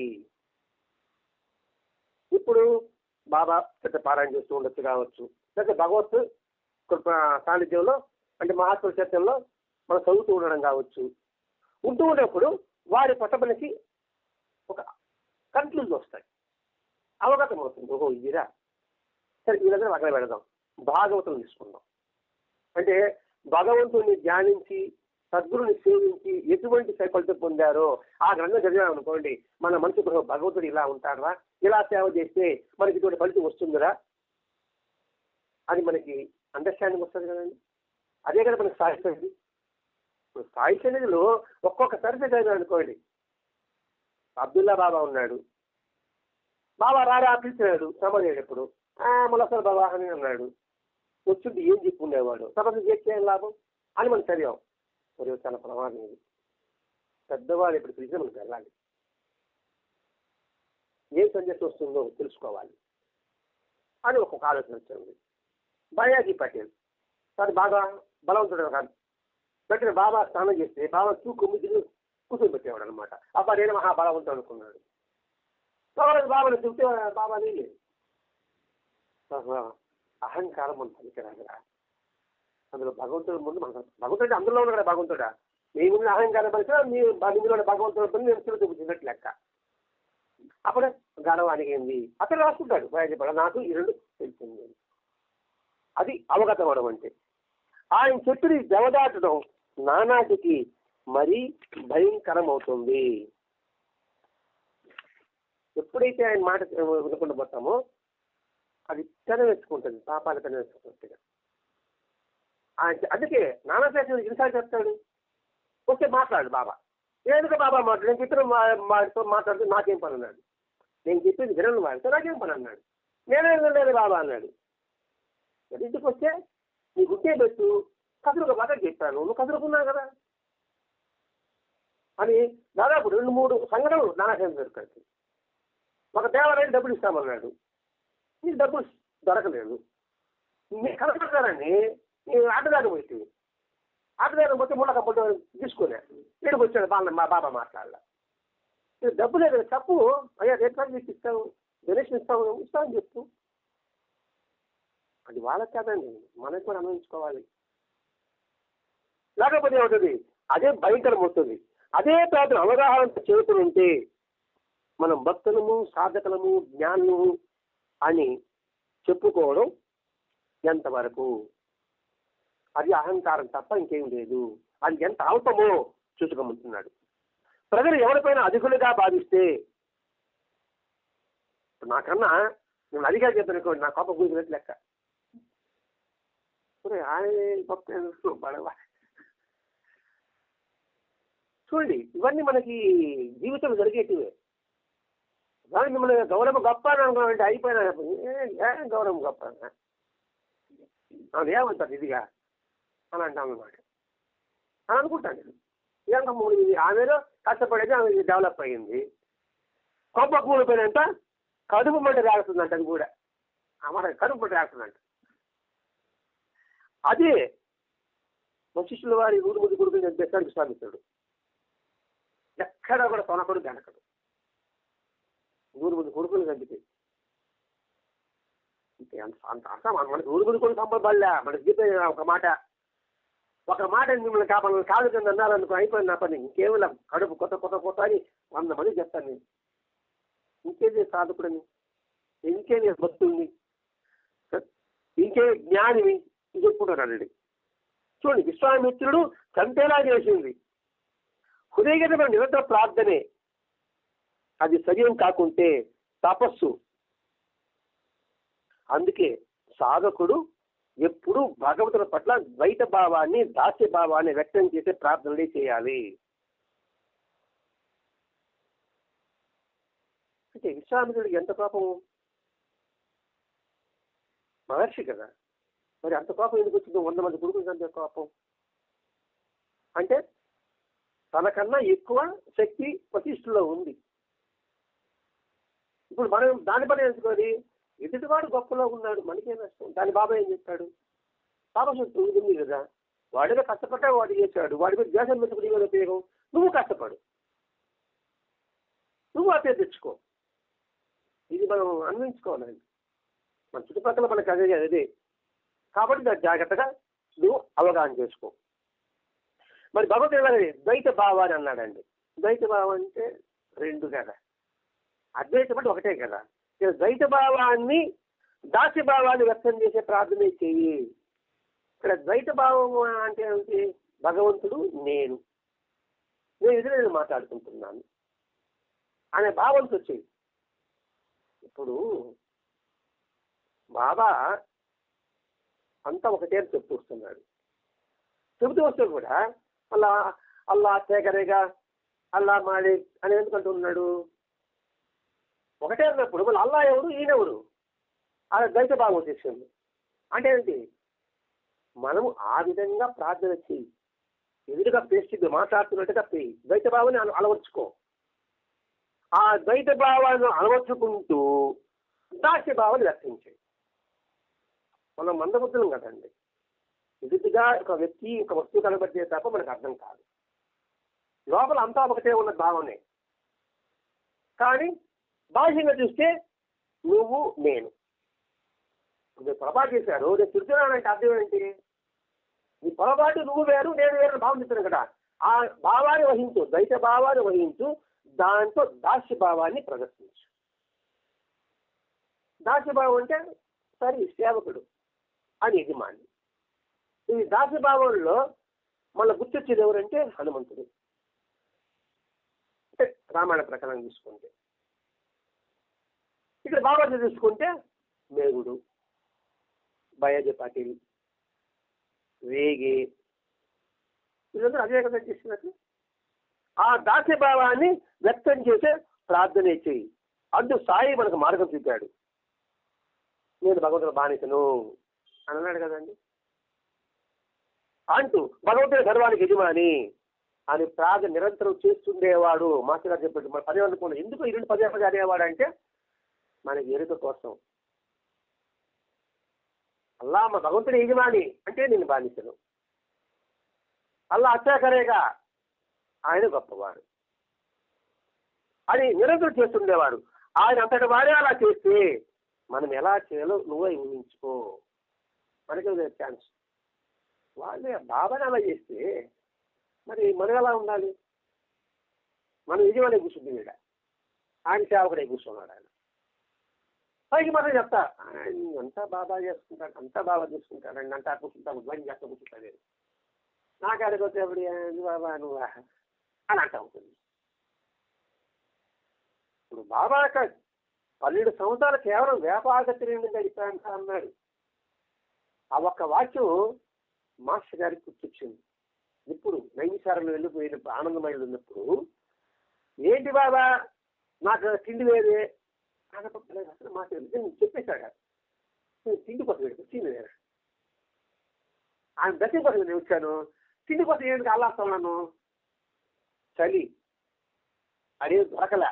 ఇప్పుడు బాబా పెద్ద పారాయణ చేస్తూ ఉండొచ్చు కావచ్చు, లేకపోతే భగవత్ సాన్నిధ్యంలో అంటే మహాత్మ చర్చల్లో మనం చదువుతూ ఉండడం కావచ్చు. ఉంటూ ఉన్నప్పుడు వారి పట్టబలికి ఒక కన్క్లూజన్ వస్తాయి, అవగతం అవుతుంది. ఓహో ఇదిరా, సరే ఈ దగ్గర అక్కడ పెడదాం. భాగవతం తీసుకుందాం. అంటే భగవంతుడిని ధ్యానించి సద్గురుని సేవించి ఎటువంటి ఫలితం పొందారో ఆ గ్రంథం చదివామనుకోండి, మన మనసు భగవంతుడు ఇలా ఉంటారా, ఇలా సేవ చేస్తే మనకి ఇటువంటి ఫలితం వస్తుందిరా అని మనకి అండర్స్టాండింగ్ వస్తుంది కదండి. అదే కదా మనకి సాహిత్యం. ఇప్పుడు సాహిత్యంలో ఒక్కొక్క తరగతి చదివాను అనుకోండి, అబ్దుల్లా బాబా ఉన్నాడు, బాబా రారా పిలిచాడు సమరేటప్పుడు ములసల బాబా అని అన్నాడు. వచ్చుండి ఏం చెప్పుకునేవాడు, సమస్య చేస్తే ఏం లాభం అని మనం చదివాం. మరి చాలా ప్రమాదం ఇది. పెద్దవాళ్ళు ఇప్పుడు పిలిచిన మనకు వెళ్ళాలి, ఏం సందేశం వస్తుందో తెలుసుకోవాలి అని ఒక్కొక్క ఆలోచన వచ్చింది. బయాజీ పటేల్ సార్ బాగా బలవంతుడు కాదు, పెట్టిన బాబా స్నానం చేస్తే బాబా ముద్దులు కూతురు పెట్టేవాడు అనమాట. అబ్బా నేను మహాబలవంతుడు అనుకున్నాడు. బాబాని చూస్తే బాబా లేదు. అహంకారం మన పనికిరాదురా. అందులో భగవంతుడు ముందు మన భగవంతుడు అందులో ఉన్నాడు కదా. భగవంతుడా మీ ముందు అహంకారం పరిచా నిందులో భగవంతుడు పని నేను చూపించినట్టు లెక్క. అప్పుడే గర్వానికి ఏంది అతను రాసుకుంటాడు బయటపడ నాకు ఈ రెండు తెలిసింది. అది అవగతం అవడం అంటే. ఆయన చెట్టుని జవదాటడం నానాటికి మరీ భయంకరం అవుతుంది. ఎప్పుడైతే ఆయన మాట వినకుండా పోతామో అది తెనవేసుకుంటుంది, పాపాలు తెనవేసుకుంటుంది. అందుకే నానాశేషం ఇన్సార్లు చెప్తాడు, వస్తే మాట్లాడు బాబా. ఎందుకు బాబా మాట్లాడు, నేను చెప్పిన వాడితో మాట్లాడుతూ నాకేం పని అన్నాడు, నేను చెప్పింది వినను వాడితో నాకేం పని అన్నాడు, నేనేం వినలేదు బాబా అన్నాడు. ఇంటికి వస్తే నీ గుట్టే పెట్టు కసురుగా బాగా చెప్పాను, నువ్వు కసురుకున్నావు కదా అని దాదాపు 2-3 సంఘటనలు నానాశేషం దొరికాడు. ఒక దేవాలయం డబ్బులు ఇస్తామన్నాడు, నీకు డబ్బులు దొరకలేదు, మీరు కనపడతారని నేను ఆటదాకా పోయి ఆటదాకా పోతే ముళ్ళ కప్పటి తీసుకునే వీడికి వచ్చాడు మా బాబా మాట్లాడాల. డబ్బు లేదు తప్పు అయ్యా, రేపు మీకు ఇస్తావు, డొనేషన్ ఇస్తామని చెప్పు. అది వాళ్ళకి కాదండి, మనకి కూడా అనుభవించుకోవాలి. లేకపోతే ఏమవుతుంది, అదే భయంకరం అవుతుంది. అదే ప్రార్థన అవగాహన చేస్తుంటే మనం భక్తులము, సాధకులము, జ్ఞానులము అని చెప్పుకోవడం ఎంతవరకు? అది అహంకారం తప్ప ఇంకేం లేదు. అది ఎంత అల్పమో చూసుకోమంటున్నాడు. ప్రజలు ఎవరిపైన అధికులుగా భావిస్తే, నాకన్నా నేను అధిగా చెప్పాను నా కోప కూర్చున్నట్టు లెక్క. చూడండి, ఇవన్నీ మనకి జీవితంలో జరిగేటివే. కానీ మిమ్మల్ని గౌరవం గొప్ప అని అనుకోవాలంటే అయిపోయినా గౌరవం గొప్ప. అది ఏమంటారు ఇదిగా అని అంటాం అన్నమాట అని అనుకుంటాను నేను. ఇదంతా ఇది ఆమెలో కష్టపడేది ఆమె డెవలప్ అయ్యింది. కొంప కూలిపోయినంత కడుపు మంట రాగుతుందంట. అది కూడా అమ్మ కడుపు మంట రాగుతుందంట. అదే వశిష్ఠుల వారి ఊరు ముందు కొడుకుని ఎక్కడికి సాధిస్తాడు. ఎక్కడ కూడా తొనకడు వెనకడు. ఊరు ముందు కొడుకుని చంపితే అంత మనకి ఊరు ముందు కొడుకు సంపబడలే. మనకి చెప్పే ఒక మాట మిమ్మల్ని కాపాడాలి కాదు కింద అన్నారనుకో అయిపోయింది నా పని. ఇంకేమైనా కడుపు కొత్త అని 100 మంది చెప్తాను నేను. ఇంకేది సాధకుడని, ఇంకేది భక్తుడిని, ఇంకే జ్ఞానివి చెప్పుకుంటానండి. చూడండి, విశ్వామిత్రుడు చంపేలా చేసింది హృదయగతమైన నిరంతర ప్రార్థనే. అది సజీవం కాకుంటే తపస్సు. అందుకే సాధకుడు ఎప్పుడు భగవంతుడి పట్ల ద్వైత భావాన్ని, దాస్య భావాన్ని వ్యక్తం చేసే ప్రార్థనలే చేయాలి. అంటే విశ్వామిత్రుడికి ఎంత కోపము, మహర్షి కదా, మరి అంత కోపం ఎందుకు వచ్చిందో? 100 మంది కొడుకులు అంత కోపం అంటే తనకన్నా ఎక్కువ శక్తి వశిష్ఠులో ఉంది. ఇప్పుడు మనం దాని పని ఎంచుకొని ఎదుటివాడు గొప్పలో ఉన్నాడు, మనకేం నష్టం? దాని బాబా ఏం చెప్పాడు? పాపశక్తి ఉంది కదా, వాడిగా కష్టపడ్డా వాడు చేశాడు, వాడి మీద దేశం పెట్టుకుని మీద ఉపయోగం. నువ్వు కష్టపడు, నువ్వు అదే తెచ్చుకో. ఇది మనం అన్వయించుకోవాలండి. మన చుట్టుపక్కల మనకు అదే కాబట్టి దాన్ని జాగ్రత్తగా నువ్వు అవగాహన చేసుకో. మరి భగవంతుడు ఎలాగండి ద్వైత భావాన్ని అన్నాడండి. ద్వైత భావం అంటే 2 కదా, అద్వైతం అంటే ఒకటే కదా. ద్వైత భావాన్ని, దాస్య భావాన్ని వ్యక్తం చేసే ప్రార్థన చెయ్యి. ఇక్కడ ద్వైత భావం అంటే ఏమిటి? భగవంతుడు నేను ఎదురు మాట్లాడుకుంటున్నాను అనే భావంతో వచ్చేది. ఇప్పుడు బాబా అంతా ఒకటే అని చెప్తూ వస్తున్నాడు. చెబుతూ వస్తే కూడా అల్లా తేగరేగా, అల్లా మాలిక్ అని ఎందుకంటూ ఉన్నాడు? ఒకటే అన్నప్పుడు మళ్ళీ అల్లా ఎవరు, ఈయనెవరు? అది ద్వైత భావం వచ్చేసింది. అంటే ఏంటి? మనము ఆ విధంగా ప్రార్థన చెయ్యి, ఎదురుగా పేస్ట్ మాట్లాడుతున్నట్టుగా పెయ్యి, ద్వైత భావాన్ని అలవర్చుకో. ఆ ద్వైత భావాన్ని అలవర్చుకుంటూ దాస్య భావాన్ని వ్యక్తించాయి. మనం మందబుద్ధులం కదండి. ఎదుటిగా ఒక వ్యక్తి, ఒక వస్తువు కనబడితే తప్ప మనకు అర్థం కాదు. లోపల అంతా ఒకటే ఉన్న భావనే, కానీ బాహ్యంగా చూస్తే నువ్వు నేను. నువ్వు పొరపాటు చేశారు, నేను తిరుగుతున్నానంటే అర్థం ఏంటి? నీ పొరపాటు నువ్వు వేరు, నేను వేరు భావం చెప్తున్నాను కదా. ఆ భావాన్ని వహించు, ద్వైత భావాన్ని వహించు, దాంతో దాస్య భావాన్ని ప్రదర్శించు. దాస్య భావం అంటే సరే సేవకుడు అని యజమాని. ఈ దాస్య భావంలో మళ్ళీ గుర్తొచ్చేది ఎవరంటే హనుమంతుడు. అంటే రామాయణ ప్రకారం చూసుకుంటే, ఇక్కడ బాబాజీ చూసుకుంటే మేగుడు, బయాజీ పాటిల్, వేగే, వీళ్ళందరూ అదే కదా చేసినట్టు. ఆ దాస్య భావాన్ని వ్యక్తం చేసే ప్రార్థనే చేయి. అంటూ సాయి మనకు మార్గం చూపాడు. నేను భగవంతుడు బానిసను అని అన్నాడు కదండి. అంటూ భగవంతుడి గర్వానికి యజమాని అని ప్రార్థన నిరంతరం చేస్తుండేవాడు. మాస్టర్ గారు చెప్పాడు. మన 10 అనుకోండి. ఎందుకు ఈ 2 పదే అనేవాడు అంటే మనకి ఎరుక కోసం. అల్లా మా భగవంతుడి యజమాని అంటే నేను బానిసను, అల్లా అత్యాకరేగా ఆయన గొప్పవాడు అని నిరంతరం చేస్తుండేవాడు. ఆయన అంతటి వారే అలా చేస్తే మనం ఎలా చేయాలో నువ్వే ఊహించుకో. మనకి ఛాన్స్. వాళ్ళే బాబాని అలా చేస్తే మరి మనం ఎలా ఉండాలి? మనం యజమాని కూర్చుంది మీద, ఆయన సేవకుడే కూర్చున్నాడు. ఆయన పైకి మనం చెప్తా అంతా బాబా చేసుకుంటాడు, అంతా బాబా చేసుకుంటాడండి, అంతా కూర్చుంటాము, ధ్వని చేస్తా కూర్చుంటాడు. నాకు అడిగితే ఎప్పుడు బాబా నువ్వు అని అంటా ఉంటుంది. ఇప్పుడు బాబా 12 సంవత్సరాలు కేవలం వ్యాపారగతిని గడిపాక అన్నాడు. ఆ ఒక్క వాక్యం మాస్టర్ గారికి గుర్తొచ్చింది. ఇప్పుడు నైమిసారంలో వెళ్ళిపోయినప్పుడు, ఆనందమయులు ఉన్నప్పుడు, ఏంటి బాబా నాకు తిండి లేదే అసలు మాట చెప్పేశాడు. తిండి కొత్త తిండి లేదు. ఆయన దర్శనం కోసం నేను వచ్చాను, తిండి కోసం ఏంటి అల్లాస్తా ఉన్నాను, చలి అదేం దొరకలే.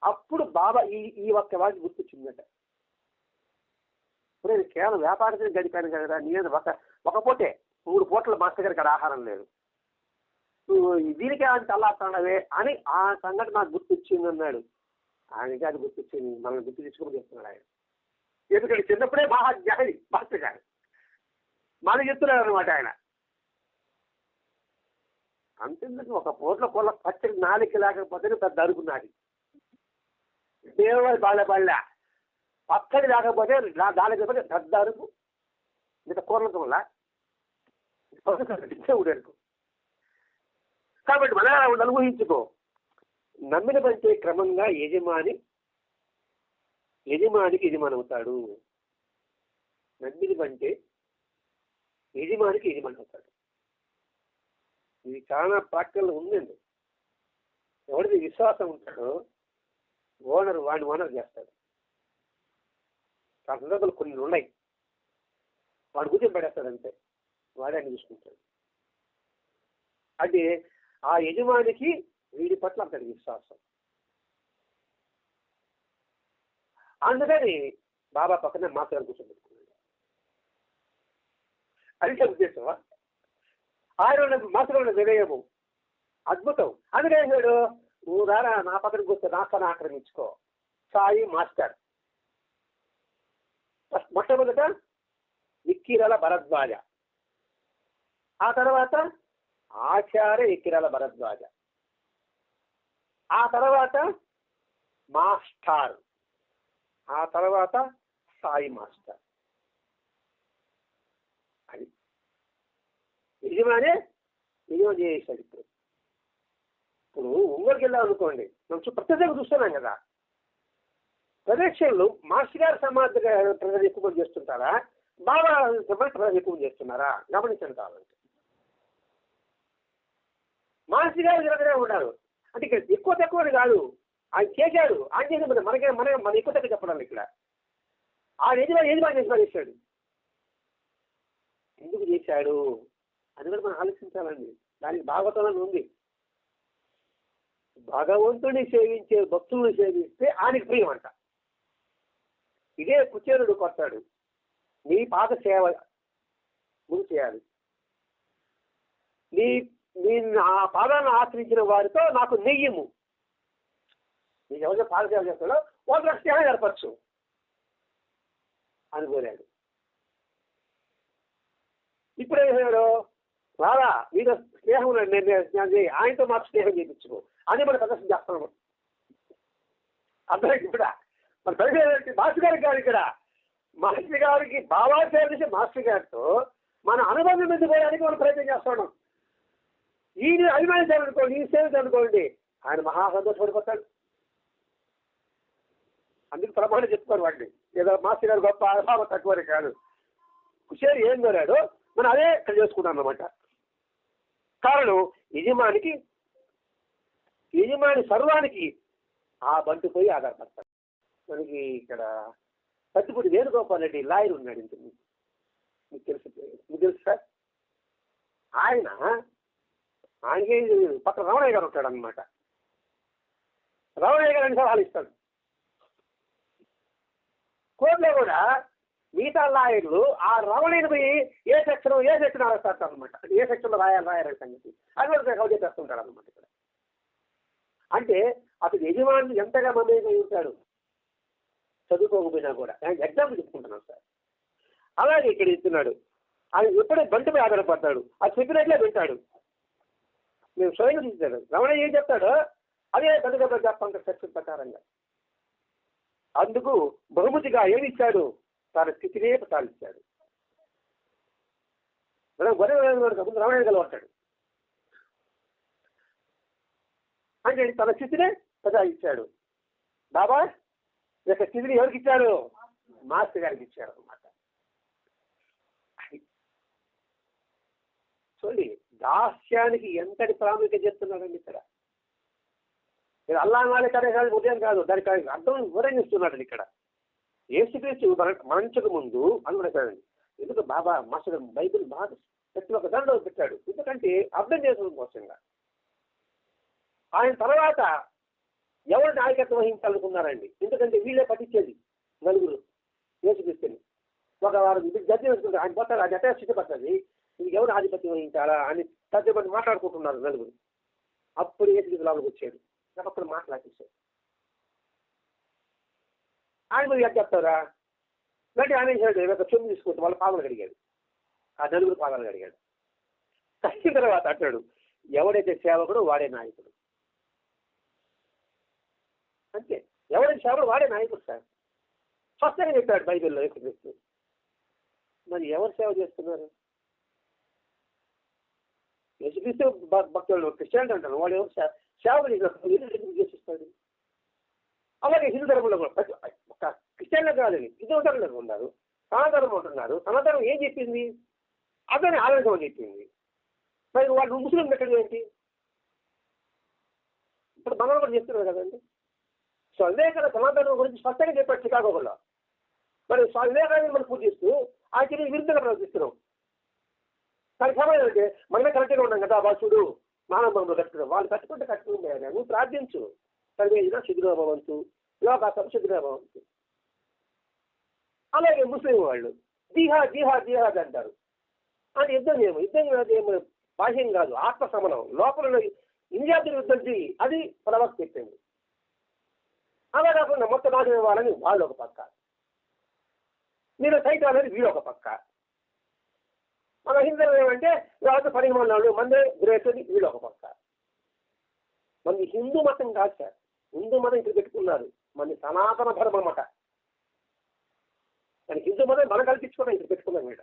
అప్పుడు బాబా ఈ ఒక్క వాటి గుర్తొచ్చిందట. ఇప్పుడు నేను కేవలం వ్యాపారం గడిపాను కదా, నేను ఒక పూటే 3 పూటలు మాస్టర్ గారికి అక్కడ ఆహారం లేదు, నువ్వు దీనికే ఆయన అల్లాడుతున్నావే అని ఆ సంగతి నాకు గుర్తొచ్చింది అన్నాడు. ఆయనకి అది గుర్తొచ్చింది, మనల్ని గుర్తు తెచ్చుకోమని చెప్తున్నాడు ఆయన. ఎందుకంటే చిన్నప్పుడే మహా జ్ఞాని మాస్టర్ గారు మనకి చెప్తున్నారు అనమాట ఆయన. అంతేందుకు ఒక పూట్ల పూల పచ్చడి నాలుగు లేకపోతే పెద్ద అరుగున్నది, దేవుడు బాళ్ళ పచ్చడి లేకపోతే నాలుగు పెద్ద అరుగు, ఇంత కూరలతో వల్ల దేవుడు అరుగు. కాబట్టి మన అనుభవించుకో. నమ్మిన పంచే క్రమంగా యజమానికి యజమాని అవుతాడు. నమ్మిన పంటే యజమానికి యజమాని అవుతాడు. ఇది చాలా ప్రాక్టికల్ ఉందండి. ఎవరికి విశ్వాసం ఉంటాడో వాడిని ఓనర్ చేస్తాడు. ఆ సందర్భాలు కొన్ని ఉన్నాయి, వాడు గుర్తింపు పడేస్తాడు అంతే, వాడే అన్ని చూసుకుంటాడు. అంటే ఆ యజమానికి వీడి పట్ల అంతటి విశ్వాసం. అందుకని బాబా పక్కనే మాస్టర్ కూర్చోబెట్టుకున్నాడు. అది ఉద్దేశమా? ఆయన మాస్టర్ వినయము అద్భుతం. అందుకని నువ్వు రారా నా పక్కన కూర్చో, నా స్థానం ఆక్రమించుకో. సాయి మాస్టర్ మొట్టమొదట ఇక్కిరాల భరద్వాజ, ఆ తర్వాత ఆచార్య ఇక్కిరాల భరద్వాజ, ఆ తర్వాత మాస్టర్, ఆ తర్వాత సాయి మాస్టర్. అది యజమాని చేశాడు. ఇప్పుడు ఒంగోలుకి వెళ్ళాం అనుకోండి, మనం ప్రత్యేకంగా చూస్తున్నాం కదా, ప్రదక్షిణలు మాస్టర్ గారి సమాధి ప్రజలు ఎక్కువ చేస్తుంటారా, బాబా సమాధి ప్రజలు ఎక్కువ చేస్తున్నారా గమనించండి. కావాలంటే మాస్టర్ గారు దగ్గరే ఉన్నారు అంటే ఇక్కడ ఎక్కువ తక్కువ కాదు, ఆయన చేశాడు. ఆయన చేసిన మన ఎక్కువ తక్కువ చెప్పడం ఇక్కడ. ఆ యజమాని చేశాడు. ఎందుకు చేశాడు అది కూడా మనం ఆలోచించాలండి. దానికి భాగవతంలో ఉంది. భగవంతుని సేవించే భక్తులను సేవిస్తే ఆయనకి ప్రియం అంట. ఇదే కుచేరుడు కొట్టాడు, నీ పాద సేవ నువ్వు చేయాలి, నీ ఆ పాదాలను ఆశ్రయించిన వారితో నాకు నెయ్యము. నీకు ఎవరైనా పాద సేవ చేస్తాడో వాళ్ళ స్నేహం ఏర్పరచు అని కోరాడు. ఇప్పుడు ఏమయ్యాడు, రాదా నీతో స్నేహం ఆయనతో మాకు స్నేహం చేయించుకో అని మనం ప్రదర్శన చేస్తున్నాము. అందరికి కూడా మన పరిచయం మాస్టర్ గారికి కాదు, ఇక్కడ మాస్టర్ గారికి బాబా సేవ చేసే మాస్టర్ గారితో మన అనుబంధం ఎందుకోవడానికి మనం ప్రయత్నం చేస్తున్నాం. ఈయన అభిమానించాలనుకోండి, ఈ సేవించాలనుకోండి, ఆయన మహా సంతోషపడిపోతాడు. అందుకు ప్రమాణం చెప్పుకోరు వాడిని, ఏదో మాస్టర్ గారు గొప్ప అనుభవం తక్కువని కాదు. కుషేరు ఏం కోరాడో మనం అదే ఇక్కడ చేసుకుంటాం అన్నమాట. కారణం యజమాని సర్వానికి ఆ బంటు పోయి ఆధారపడతాడు. మనకి ఇక్కడ పత్తిపూడి వేణుగోపాల్ రెడ్డి లాయర్ ఉన్నాడు, ఇంత మీకు తెలుసు సార్. ఆయనకి పక్కన రమణయ్య గారు ఉంటాడు అనమాట. రమణయ్య గారు అన్ని సలహాలు ఇస్తాడు. కోర్టులో కూడా మిగతా లాయర్లు ఆ రమణయ్యని పోయి ఏ సెక్షన్ రాస్తారు అనమాట. అంటే ఏ సెక్షన్లో రాయాలని సంగతి అది కూడా కౌజ చేస్తుంటాడు అనమాట ఇక్కడ. అంటే అతను యజమాని ఎంతగా మమేకమై ఉంటాడు, చదువుకోకపోయినా కూడా. ఎగ్జాంపుల్ చెప్పుకుంటున్నాను సార్. అలాగే ఇక్కడ ఇస్తున్నాడు, ఆయన ఎప్పుడే బంటిపై ఆధారపడతాడు, అది చెప్పినట్లే వింటాడు. మేము స్వయంగా చూసాడు రమణయ్య ఏం చెప్తాడో అదే బండిగా చెప్తాం సెక్షన్ ప్రకారంగా. అందుకు బహుమతిగా ఏమి ఇచ్చాడు, తన స్థితినే ప్రసాదించాడు. ముందు రమణయ్య కలవట్టాడు అంటే తన స్థితినే ప్రసాదించాడు. బాబా యొక్క స్థితిని ఎవరికి ఇచ్చాడు, మాస్టర్ గారికి ఇచ్చాడు అన్నమాట. చూడండి దాస్యానికి ఎంతటి ప్రాముఖ్యత చెప్తున్నాడండి ఇక్కడ. అల్లా నాలే కదే కాదు, ఉదయం కాదు, దానికి అర్థం వివరణిస్తున్నాడండి ఇక్కడ. యేసుక్రీస్తు మరణించక ముందు అనుకున్నాడండి, ఎందుకు బాబా మాస్టర్ బైబిల్ బాగా ప్రతి ఒక్క దాంట్లో పెట్టాడు, ఎందుకంటే అర్థం చేసుకోవడం కోసంగా. ఆయన తర్వాత ఎవరు నాయకత్వం వహించాలనుకున్నారండి, ఎందుకంటే వీళ్ళే పట్టించేది నలుగురు యేసుక్రీస్తుని. ఒక వారు గద్దె వేసుకుంటారు, ఆయన పోతారు, అది ఎట్లా సిద్ధపడుతుంది, ఇది ఎవరు ఆధిపత్యం వహించాలా అని పెద్దమంది మాట్లాడుకుంటున్నారు నలుగురు. అప్పుడు యేసుక్రీస్తు లోపలికి వచ్చాడు, అప్పుడు మాట్లాడేశాడు. ఆయన మీరు ఎట్లా చెప్తారా అంటే ఆయన ఒక చెంబు తీసుకుంటే వాళ్ళ పాదాలు కడిగాడు, ఆ నలుగురు పాదాలు కడిగాడు. కడిగిన తర్వాత అంటాడు, ఎవడైతే సేవకుడు వాడే నాయకుడు. అంతే, ఎవరైతే సేవకుడు వాడే నాయకుడు సార్. స్పష్టంగా చెప్పాడు బైబిల్లో యేసుక్రీస్తు. మరి ఎవరు సేవ చేస్తున్నారు? యేసుక్రీస్తు భక్తులు క్రిస్టియన్ అంటారు, వాడు ఎవరు సేవ చేసిస్తాడు. అలాగే హిందూ ధర్మంలో కూడా ఒక క్రిస్టియన్లో కాదని హిందూ ధర్మంలో ఉన్నారు, సనాతనం ఉంటున్నారు. సనాతనం ఏం చెప్పింది? అతని ఆలోచన చెప్పింది. మరి వాళ్ళు ముస్లిం పెట్టడం ఏంటి? ఇప్పుడు మనం కూడా చెప్తున్నారు కదండి. సో వివేకానంద సనాతనం గురించి స్పష్టంగా చెప్పాడు చికాగోలో. మరి వివేకానంద మనం పూజిస్తూ ఆయన విరుద్ధంగా ప్రవర్తిస్తున్నాం. కానీ సమయం అంటే మనమే కరెక్ట్గా ఉన్నాం కదా, వాసుడు మానవ కట్టుకున్నాం. వాళ్ళు కట్టుకుంటే కట్టుకుంటే నువ్వు ప్రార్థించు, సర్వేదిన శుద్ధిరాభవంతు, యోగాసం శుద్ధిరాభవంతు. అలాగే ముస్లిం వాళ్ళు జిహాద్ జిహాద్ జిహాద్ అంటారు. అది యుద్ధం ఏమో బాహ్యం కాదు, ఆత్మ సమనం లోపల ఇండియాతో యుద్ధం చేయి, అది ప్రవక్త చెప్పింది. అలా కాకుండా మొత్తం నాశనం ఇవ్వాలని వాళ్ళు ఒక పక్క, మీరు సైతాలని వీడు ఒక పక్క. మన హిందువులు ఏమంటే వాళ్ళకి పరిమాణాలు మందే గ్రేట్ అని వీడు ఒక పక్క. మనది హిందూ మతం కాదు సార్, హిందూ మతం ఇక్కడ పెట్టుకున్నారు, మన సనాతన ధర్మం అన్నమాట. కానీ హిందూ మతం మనం కల్పించుకోవడం ఇక్కడ పెట్టుకున్నాం. వీడ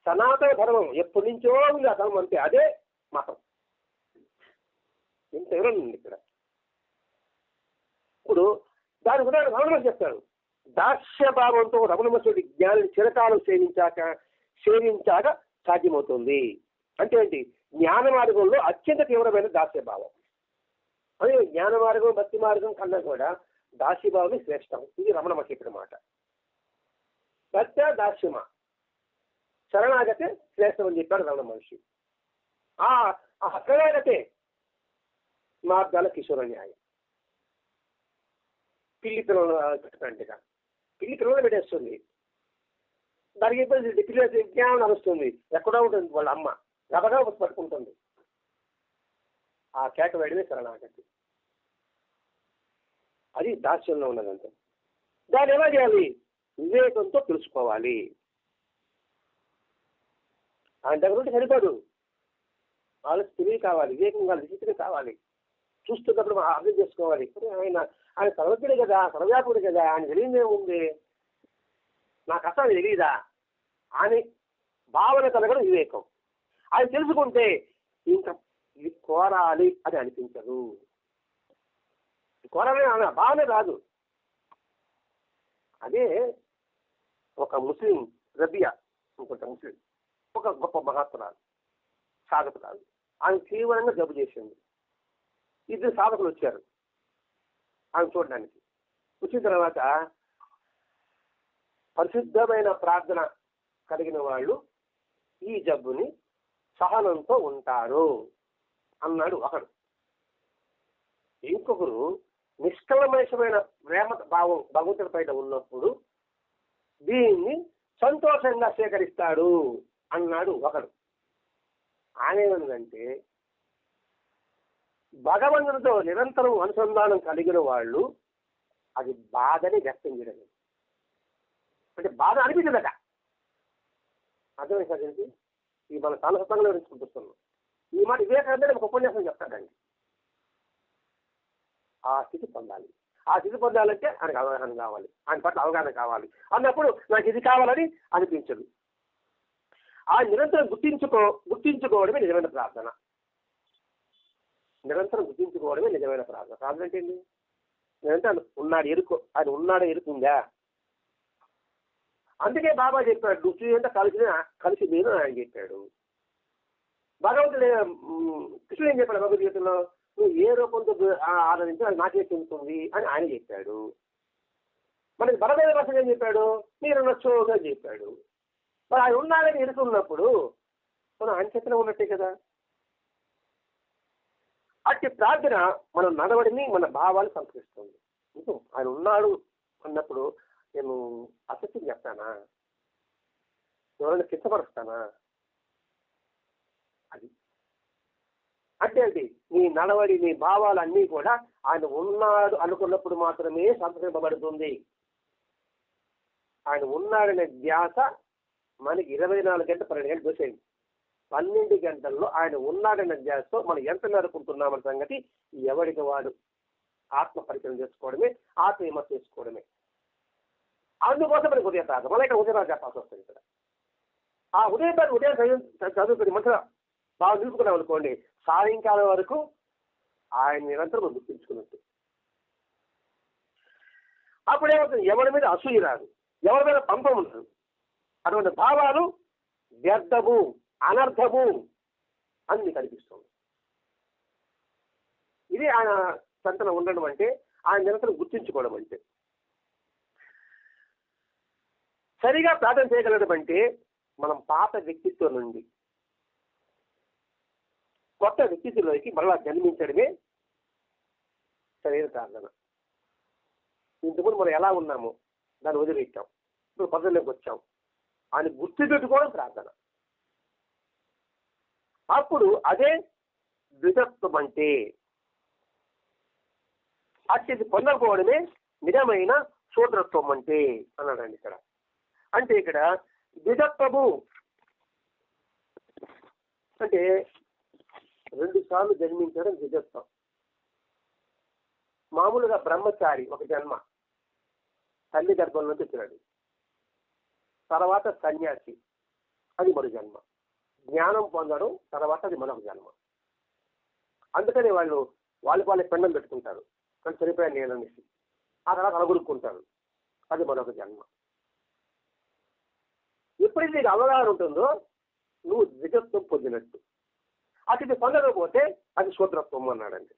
సనాతన ధర్మం ఎప్పటి నుంచో ఉంది, ఆ ధర్మం అంతే, అదే మతం. ఇంత ఎవరైనా ఉంది ఇక్కడ. ఇప్పుడు దాని ఉదాహరణ రమణ చెప్తాడు, దాస్యభావంతో రమణమసుడి జ్ఞాని చిరకాలం సేవించాక సాధ్యమవుతుంది. అంటే ఏంటి? జ్ఞాన మార్గంలో అత్యంత తీవ్రమైన దాస్యభావం. అదే జ్ఞాన మార్గం భక్తి మార్గం కన్నా కూడా దాస్యభావమే శ్రేష్టం. ఇది రమణ మహర్షి చెప్పిన మాట. సత్య దాస్యమ శరణాగతే శ్రేష్టం అని చెప్పాడు రమణ మహర్షి. ఆ శరణాగతే మార్గాల కిషోర న్యాయం. పిల్లి పిల్లలు పెట్టండిగా, పిల్లి పిల్లలు పెట్టేస్తుంది, దానికి పిల్లలు జ్ఞానం నడుస్తుంది, ఎక్కడో ఉంటుంది వాళ్ళ అమ్మ గబగా పట్టుకుంటుంది. ఆ కేక వేయడమే శరణాగతి. అది దాస్యంలో ఉన్నదంటే దాన్ని ఎలా చేయాలి? వివేకంతో తెలుసుకోవాలి. ఆయన దగ్గర ఉంటే సరిపడు, వాళ్ళకి తెలివి కావాలి, వివేకం కావాలి, విచిత్రం కావాలి. చూస్తున్నప్పుడు మనం అర్థం చేసుకోవాలి. ఆయన సర్వజ్ఞుడే కదా, సర్వవ్యాపుడు కదా, ఆయన తెలియదే ఉంది, నాకు అసలు తెలియదా అని భావన కలగడం వివేకం. ఆయన తెలుసుకుంటే ఇంకా ఇది కోరాలి అని అనిపించదు. కోరాలి అన్న భావనే రాదు. అదే ఒక ముస్లిం రబియా అనుకుంటా, ముస్లిం ఒక గొప్ప మహాత్మురాలు, సాధకురాలు. ఆయన తీవ్రంగా జబ్బు చేసింది. ఇద్దరు సాధకులు వచ్చారు ఆయన చూడడానికి. వచ్చిన తర్వాత పరిశుద్ధమైన ప్రార్థన కలిగిన వాళ్ళు ఈ జబ్బుని సహనంతో ఉంటారు అన్నాడు ఒకడు. ఇంకొకరు నిష్కలమేషమైన ప్రేమ భావం భగవంతుడి పైన ఉన్నప్పుడు దీన్ని సంతోషంగా స్వీకరిస్తాడు అన్నాడు ఒకడు. ఆయన ఏమన్నదంటే భగవంతునితో నిరంతరం అనుసంధానం కలిగిన వాళ్ళు అది బాధని వ్యక్తం చేయడం, అంటే బాధ అనిపించదట. అర్థమైంది సార్. ఈ మన చాలా సత్తంగా వివరించుకుంటున్నాం. ఈ మాట వివేకానంద ఒక ఉపన్యాసం చెప్తాడండి. ఆ స్థితి పొందాలి. ఆ స్థితి పొందాలంటే ఆయనకు అవగాహన కావాలి, ఆయన పట్ల అవగాహన కావాలి. అన్నప్పుడు నాకు ఇది కావాలని అనిపించదు. ఆ నిరంతరం గుర్తించుకోవడమే నిజమైన ప్రార్థన. నిరంతరం గుర్తించుకోవడమే నిజమైన ప్రార్థన. ప్రార్థన అంటే ఏంటి? నిరంతరం ఆయన ఉన్నాడో ఎరుకుందా. అందుకే బాబా చెప్పాడు, దృష్టి అంతా కలిసి నేను ఆయన చెప్పాడు. భగవంతుడు కృష్ణుడు ఏం చెప్పాడు భగవద్గీతలో? నువ్వు ఏ రూపంతో ఆరాధించి అది నాకే చెందుతుంది అని ఆయన చెప్పాడు. మనకి బలమైన భాషగా ఏం చెప్పాడు? మీరు నచ్చోగా చెప్పాడు. మరి ఆయన ఉన్నాడని ఎరుకున్నప్పుడు మనం ఆయన చేతిలో ఉన్నట్టే కదా. అట్టి ప్రార్థన మన నడవడిని, మన భావాలు సంతరిస్తుంది. ఆయన ఉన్నాడు అన్నప్పుడు నేను అసత్యం చెప్తానా, ఎవరైనా కించపరుస్తానా? అది అంటే అది నీ నడవడి, నీ భావాలు అన్నీ కూడా ఆయన ఉన్నాడు అనుకున్నప్పుడు మాత్రమే సంతరింపబడుతుంది. ఆయన ఉన్నాడనే ధ్యాస మనకి 24 గంటలు 12 గంటలు దోసేయండి. 12 గంటల్లో ఆయన ఉన్నాడనే ధ్యాసతో మనం ఎంత మేరకుంటున్నామన్న సంగతి ఎవరికి వాడు ఆత్మ పరిచయం చేసుకోవడమే, ఆత్మ విమర్శ చేసుకోవడమే. అందుకోసం మనకి ఉదయం ప్రార్థన, మళ్ళీ ఇక్కడ ఉదయం చెప్పాల్సి వస్తుంది. ఇక్కడ ఆ ఉదయం చదువుకుని మనసులో బాగా నిలుపుకున్నాం అనుకోండి, సాయంకాలం వరకు ఆయన నిరంతరం మనం గుర్తించుకున్నట్టు. అప్పుడేమవుతుంది, ఎవరి మీద అసూయ రాదు, ఎవరి మీద పంపం ఉండదు. అటువంటి భావాలు వ్యర్థము, అనర్థము అని కనిపిస్తుంది. ఇది ఆయన సంతన ఉండడం అంటే, ఆయన నిరంతరం గుర్తించుకోవడం అంటే. సరిగా ప్రార్థన చేయగలడం అంటే మనం పాత వ్యక్తిత్వం నుండి కొత్త వ్యక్తిత్వంలోకి మరలా జన్మించడమే సరైన ప్రార్థన. ఇంతకుముందు మనం ఎలా ఉన్నామో దాన్ని వదిలిపెట్టాం, ఇప్పుడు పద్ధతిలోకి వచ్చాం అని గుర్తుపెట్టుకోవడం ప్రార్థన. అప్పుడు అదే ద్వితత్వం అంటే. అత్యది పొందకపోవడమే నిజమైన శూద్రత్వం అంటే అన్నాడండి ఇక్కడ. అంటే ఇక్కడ ద్వితత్వము అంటే 2 సార్లు జన్మించడం ద్వితత్వం. మామూలుగా బ్రహ్మచారి ఒక జన్మ, తల్లి గర్భంలోకి వచ్చినాడు. తర్వాత సన్యాసి, అది మరో జన్మ. జ్ఞానం పొందడం తర్వాత అది మరొక జన్మ. అందుకని వాళ్ళకి పెండం పెట్టుకుంటారు, కానీ చనిపోయాను నేను అనేసి. ఆ తర్వాత అలగొడుక్కుంటారు, అది మరొక జన్మ. ఎప్పుడైతే నీకు అవగాహన ఉంటుందో నువ్వు ద్వితత్వం పొందినట్టు. అది పొందకపోతే అది శూద్రత్వం అన్నాడండి.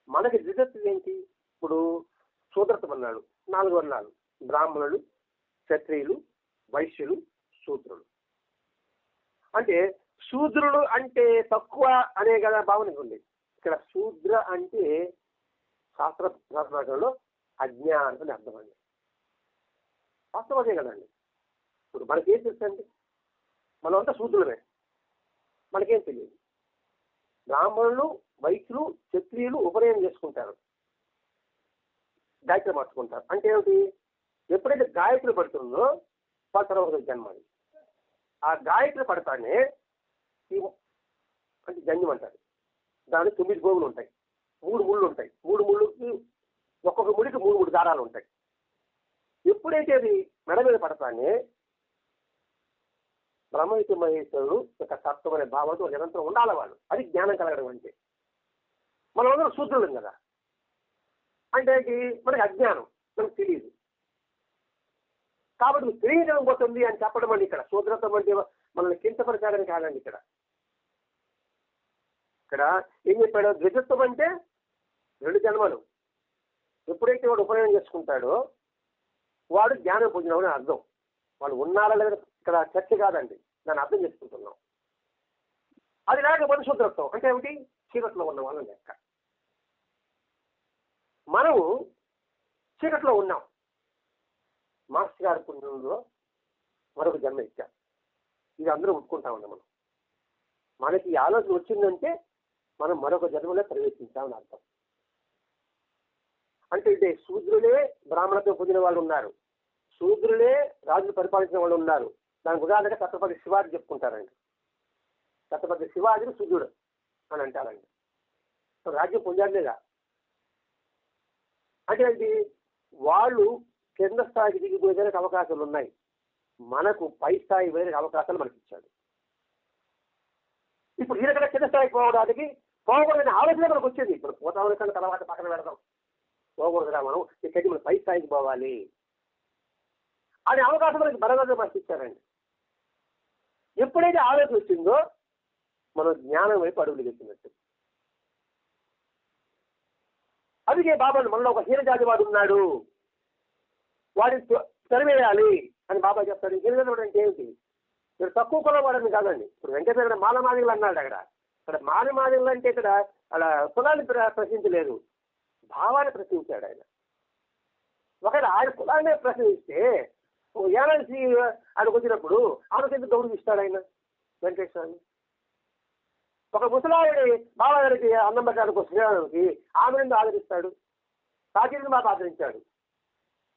మనకి ద్వితత్వం ఏంటి? ఇప్పుడు శూద్రత్వం అన్నాడు, 4 వర్ణాలు: బ్రాహ్మణులు, క్షత్రియులు, వైశ్యులు, శూద్రులు. అంటే శూద్రుడు అంటే తక్కువ అనే కదా భావన ఉంది. ఇక్కడ శూద్ర అంటే శాస్త్రంలో అజ్ఞానం అని అర్థం అండి. వాస్తవం అదే కదండి. ఇప్పుడు మనకేం తెలుసండి, మనం అంతా శూద్రులమే, మనకేం తెలియదు. బ్రాహ్మణులు, వైశ్యులు, క్షత్రియులు ఉపనయనం చేసుకుంటారు, గాయత్రి మార్చుకుంటారు. అంటే ఏమిటి? ఎప్పుడైతే గాయత్రి పడుతుందో వాళ్ళ తర్వాత జన్మని. ఆ గాయత్రి పడతానే అంటే జన్యం అంటారు. దానికి 9 గోవులు ఉంటాయి, 3 ముళ్ళు ఉంటాయి. 3 ముళ్ళుకి ఒక్కొక్క ముడికి 3 దారాలు ఉంటాయి. ఎప్పుడైతే అది మెడ మీద పడతానే బ్రహ్మవిద్య మహేశ్వరుడు యొక్క తత్వం అనే భావంతో నిరంతరం ఉండాలి వాళ్ళు. అది జ్ఞానం కలగడం అంటే. మనం అందరం శూద్రులం కదా. అంటే మనకి అజ్ఞానం, మనకు తెలియదు. కాబట్టి నువ్వు తెలియడం పోతుంది అని చెప్పడం అండి ఇక్కడ. శూద్రత్వం అంటే మనల్ని కించపరచాలని కాదండి. ఇక్కడ ఏం చెప్పాడు? ద్వితత్వం అంటే 2 జన్మలు. ఎప్పుడైతే వాడు ఉపనయనం చేసుకుంటాడో వాడు జ్ఞానం పొందినవని అర్థం. వాళ్ళు ఉన్నారా లేదా ఇక్కడ చర్చ కాదండి, దాన్ని అర్థం చేసుకుంటున్నాం. అది లేకపోతే శూద్రత్వం అంటే ఏమిటి? చీకట్లో ఉన్న వాళ్ళని లెక్క. మనము చీకట్లో ఉన్నాం. మాస్టర్ గారి పుణ్యంలో మరొక జన్మ ఇచ్చాం. ఇది అందరూ ఒప్పుకుంటా ఉన్నాం. మనకి ఈ ఆలోచన వచ్చిందంటే మనం మరొక జన్మలో ప్రవేశించామని అర్థం. అంటే ఇదే శూద్రులే బ్రాహ్మణత్వం పొందిన వాళ్ళు ఉన్నారు, శూద్రులే రాజులు పరిపాలించిన వాళ్ళు ఉన్నారు. దానికి ఉదాహరణగా ఛత్రపతి శివాజీ చెప్పుకుంటారండి. ఛత్రపతి శివాజీని శూద్రుడు అని అంటారండి. రాజ్యం పొందారు లేదా అంటే వాళ్ళు కింద స్థాయికి దిగిపోయేదానికి అవకాశాలు ఉన్నాయి. మనకు పై స్థాయి వేరే అవకాశాలు మనకి ఇచ్చాడు. ఇప్పుడు ఈయన కింద స్థాయికి పోకూడదని ఆలోచన మనకు వచ్చింది. ఇప్పుడు పోతామని కన్నా తర్వాత పక్కన పెడదాం, పోకూడదురా, మనం ఇక్కడికి మనం పై స్థాయికి పోవాలి అనే అవకాశం మనకి బలవంతం మనకి ఇచ్చారండి. ఎప్పుడైతే ఆలోచన వచ్చిందో మనం జ్ఞానం వైపు అడుగులు పెట్టినట్టు. అందుకే బాబాను మనలో ఒక హీనజాతి వాడు ఉన్నాడు, వాడిని తరివేయాలి, అని బాబా చెప్తాడు. గిరిజనుడు అంటే ఏమిటి? మీరు తక్కువ కులం వాడని కాదండి. ఇప్పుడు వెంకటేశ్వర మాలమాదిగలు అన్నాడు అక్కడ. ఇక్కడ మాలమాదిగలు అంటే ఇక్కడ అలా కులాన్ని ప్రశ్నించలేదు, భావాన్ని ప్రశ్నించాడు ఆయన. ఒకవేళ ఆయన కులాన్ని ప్రశ్నిస్తే ఏనాల్సి ఆయనకు వచ్చినప్పుడు ఆమెకు ఎందుకు గౌరవిస్తాడు ఆయన వెంకటేశ్వరాన్ని? ఒక ముసలావిడి బాబా గారికి అన్నం పెట్టడానికి వస్తే ఆమె ఎందుకు ఆదరిస్తాడు? సాకిని బాబా ఆదరించాడు,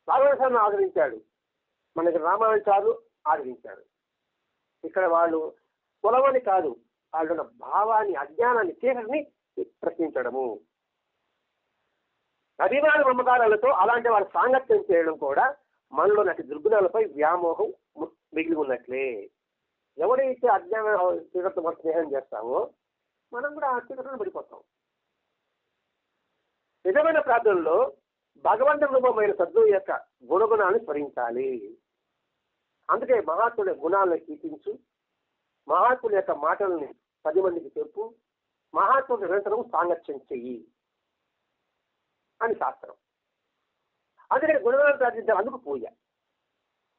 భాగవతాన్ని ఆదరించాడు, మనకి రామానుచారు ఆదరించాడు. ఇక్కడ వాళ్ళు కులమని కాదు, వాళ్ళ భావాన్ని, అజ్ఞానాన్ని, చీకటిని ప్రశ్నించడము. అభిమాన మమకారాలతో అలాంటి వాళ్ళ సాంగత్యం చేయడం కూడా మనలో నటి దుర్గుణాలపై వ్యామోహం మిగిలి ఉన్నట్లే. ఎవడైతే అజ్ఞాన చీకటితో మనం స్నేహం చేస్తామో మనం కూడా ఆ చీకటిని పడిపోతాం. నిజమైన ప్రార్థనలో భగవంతుని రూపమైన సద్గురు యొక్క గుణగుణాలను స్మరించాలి. అందుకే మహాత్ముడి గుణాలను కీర్తించు, మహాత్ముడి యొక్క మాటల్ని 10 మందికి చెప్పు, మహాత్ముడి నిరంతరం సాంగత్యం చెయ్యి అని శాస్త్రం. అందుకని గుణగాలను ప్రార్థించాలి. అందుకు పూజ.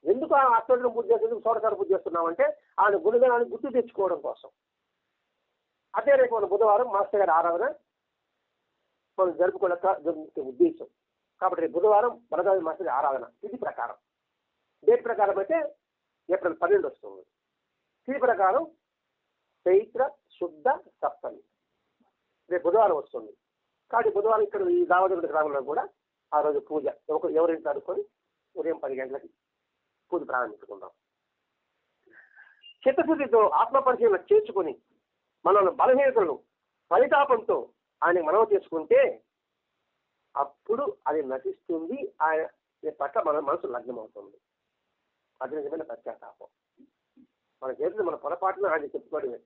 ఎందుకు ఆ అష్టోత్తరం పూజ చేస్తుంది, సోడసారి పూజ చేస్తున్నామంటే ఆయన గుణగాలను గుర్తు తెచ్చుకోవడం కోసం. అదే రేపు మన బుధవారం మాస్టర్ గారి ఆరాధన మనం జరుపుకోవడానికి ఉద్దేశం. కాబట్టి రేపు బుధవారం వరదాది మాస్టర్ గారి ఆరాధన. తిథి ప్రకారం, డేట్ ప్రకారం అయితే ఏప్రిల్ 12 వస్తుంది. తిథి ప్రకారం చైత్ర శుద్ధ సప్తమి, రేపు బుధవారం వస్తుంది. కాబట్టి బుధవారం ఇక్కడ ఈ దావోదరుడి గ్రామంలో కూడా ఆ రోజు పూజ ఎవరింటి అనుకొని ఉదయం 10 గంటలకి పూజ ప్రారంభించుకుందాం. చిత్తశుద్ధితో ఆత్మపరిశీలన చేసుకుని మనల్ని బలహీనతలను పరితాపంతో ఆయన మనవి చేసుకుంటే అప్పుడు అది నటిస్తుంది, ఆయన పట్ల మన మనసు లగ్నమవుతుంది. అది నిజమైన పశ్చాత్తాపం. మన చేతులు మన పొరపాటును ఆయన చెప్పుకోవడమే,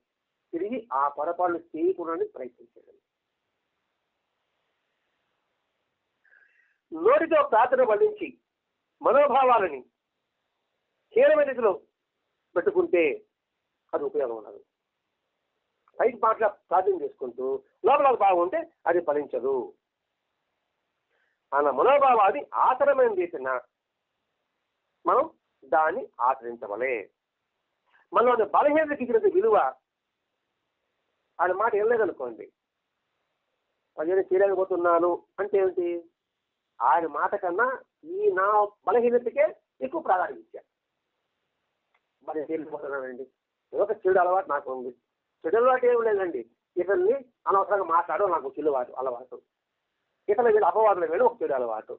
తిరిగి ఆ పొరపాటును చేయకూడదని ప్రయత్నించడం. నోటితో ప్రార్థన వల్లించి మనోభావాలని హీనమైన రీతిలో పెట్టుకుంటే అది ఉపయోగం ఉండదు. పైకి మాటల ప్రార్థన చేసుకుంటూ లోపల బాగుంటే అది ఫలించదు. మన మనోభావాన్ని ఆచరణమైన చేసిన మనం దాన్ని ఆచరించవలే. మనలో బలహీనతకి ఇచ్చిన విలువ ఆయన మాట ఏం లేదనుకోండి, నేను చేయలేకపోతున్నాను అంటే ఏమిటి? ఆయన మాట కన్నా ఈ నా బలహీనతకే ఎక్కువ ప్రాధాన్యత ఇచ్చాను. మరి చేయలేకపోతున్నానండి, ఏదో ఒక చెడు అలవాటు నాకు ఉంది. చెడు అలవాటు ఏమి లేదండి, ఇతన్ని అనవసరంగా మాట్లాడడం నాకు చెడు అలవాటు, ఇతర వీళ్ళు అపవాదులు వేయడం ఒక చెడు అలవాటు.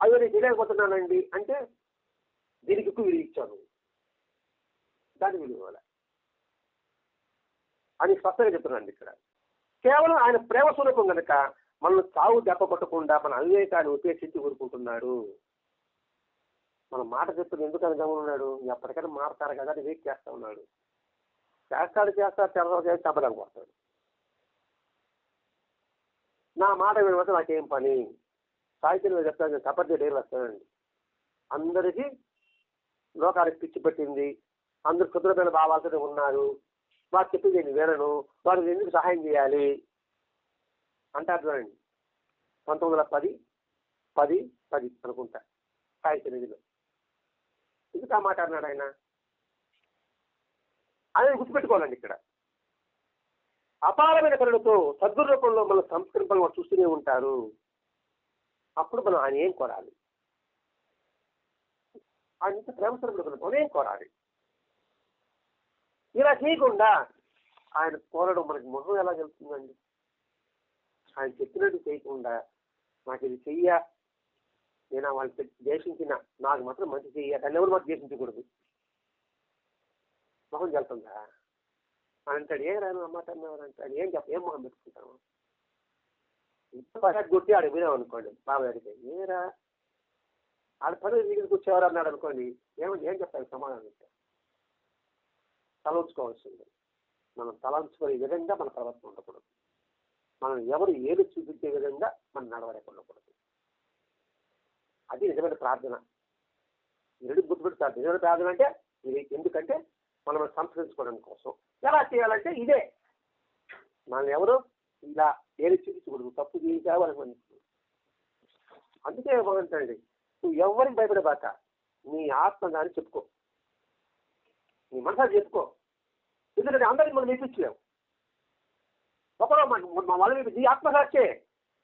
అయ్యో నేను చేయలేకపోతున్నానండి అంటే దీనికి ఎక్కువ విలువ ఇచ్చాను, దాని విలువ అని స్పష్టంగా చెప్తున్నాను. ఇక్కడ కేవలం ఆయన ప్రేమ స్వరూపం కనుక మనల్ని చావు దెబ్బకొట్టకుండా మన అవివేకాన్ని ఉపేక్షించి ఊరుకుంటున్నాడు. మన మాట చెప్తున్న ఎందుకు అని గమనున్నాడు, ఎప్పటికైనా మారుతారు కదా అని వెయిట్ చేస్తా ఉన్నాడు. చేస్తాడు తెల్లవారు చేసి చంపడానికి వస్తాడు. నా మాట వినవద్దు, నాకేం పని సాహిత్యం చెప్తాను, నేను తప్పటి డైరీ వస్తానండి. అందరికీ లోకానికి పిచ్చి పెట్టింది, అందరు కుదురమైన భావాలతో ఉన్నారు, వారు చెప్పింది నేను వినను, వారు ఎందుకు సహాయం చేయాలి అంటారు చూడండి. 1910 అనుకుంటా సాహిత్య నిధిలో ఎందుకు ఆ మాట అన్నాడు ఆయన? ఆయన గుర్తుపెట్టుకోవాలండి. ఇక్కడ అపారమైన కరుణతో సద్గురు రూపంలో మన సంస్కృతంలో చూస్తూనే ఉంటారు. అప్పుడు మనం ఆయన ఏం కోరాలి? ఆయన ఇంత ప్రేమ స్వరూపుడు మనం ఏం కోరాలి? ఇలా చేయకుండా ఆయన కోరడం మనకి మొహం ఎలా తెలుస్తుందండి? ఆయన చెప్పినట్టు చేయకుండా నాకు ఇది చెయ్య, నేను వాళ్ళకి ద్వేషించిన నాకు మాత్రం మంచి చెయ్య, దాన్ని ఎవరు మాకు ద్వేషించకూడదు, మొహం చెల్తుందా అని అంటాడు. ఏ రాను అన్నమాట అన్నవారు అంటాడు. ఏం మొహం పెట్టుకుంటాము? ఇంత గుర్తి ఆడికి పోయినాం అనుకోండి, బాబాయ్ అడిగితే ఏరా ఆడ పని వీడికి వచ్చేవారు అన్నాడు అనుకోండి, ఏం చెప్తాను సమాధానం చెప్తాను. తల ఉంచుకోవాల్సింది. మనం తల ఉంచుకునే విధంగా మన ప్రవర్తన ఉండకూడదు. మనం ఎవరు ఏది చూపించే విధంగా మనం నడవలేకుండకూడదు. అది నిజమైన ప్రార్థన. రెండు గుర్తుపెడతారు. నిజమైన ప్రార్థన అంటే ఇది. ఎందుకంటే మనం సంస్కరించుకోవడం కోసం. ఎలా చేయాలంటే ఇదే, మనం ఎవరు ఇలా ఏది చూపించకూడదు, తప్పు చేయించావు అనుకోండి. అందుకే ఏమంటాండి, నువ్వు ఎవరికి భయపడబాక, నీ ఆత్మ కానీ చెప్పుకో, నీ మనసు చెప్పుకో. ఎందుకంటే అందరికీ మనం నేర్పించలేము. ఒకరో మన నీ ఆత్మసాక్షే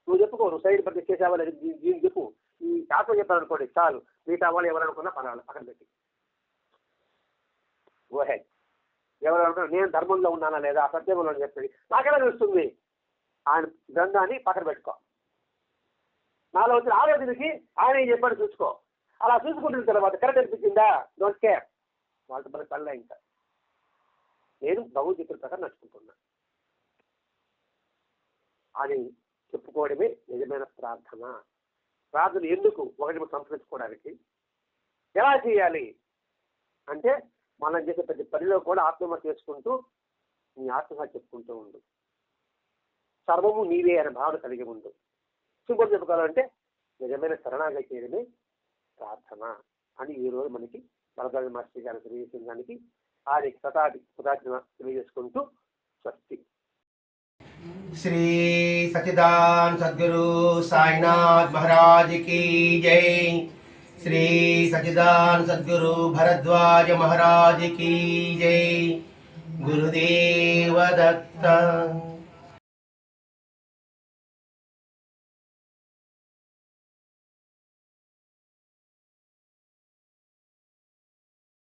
నువ్వు చెప్పుకో. నువ్వు సైడ్ పట్టి చేసేవాళ్ళు దీన్ని చెప్పు. ఈ శాస్త్రం చెప్పాలనుకోండి చాలు, మిగతా వాళ్ళు ఎవరనుకున్నా పర్వాలేదు, పక్కన పెట్టి గో హెడ్. ఎవరనుకున్నా నేను ధర్మంలో ఉన్నానా లేదా, సత్యంలో చెప్పేది నాకెలా తెలుస్తుంది, ఆయన గ్రంథాన్ని పక్కన పెట్టుకో. నాలో వచ్చిన ఆలోచనకి ఆయన ఏం చెప్పాడు చూసుకో. అలా చూసుకుంటున్న తర్వాత కరెక్ట్ అనిపించిందా, డోంట్ కేర్, వాళ్ళతో మనకి పనిలే. ఇంకా నేను భగవద్గీత ప్రకారం నడుచుకుంటున్నా అని చెప్పుకోవడమే నిజమైన ప్రార్థన. ప్రార్థన ఎందుకు? ఒకటి మనం సంస్కరించుకోవడానికి. ఎలా చేయాలి అంటే మనం చేసే ప్రతి పనిలో కూడా ఆత్మహత్య చేసుకుంటూ నీ ఆత్మహత్య చెప్పుకుంటూ ఉండు. సర్వము నీవే అనే భావన కలిగి ఉండు. సింపుల్ చెప్పుకోవాలంటే నిజమైన శరణాగతి చేయడమే ప్రార్థన అని ఈరోజు మనకి వరదాని మాస్టర్ గారు తెలియజేయడానికి ఆయనకి శతాది కృతజ్ఞత తెలియజేసుకుంటూ స్వస్తి. श्री सच्चिदानंद सद्गुरु साईनाथ महाराज की जय। श्री सच्चिदानंद सद्गुरु भरद्वाज महाराज की जय। गुरुदेव दत्त।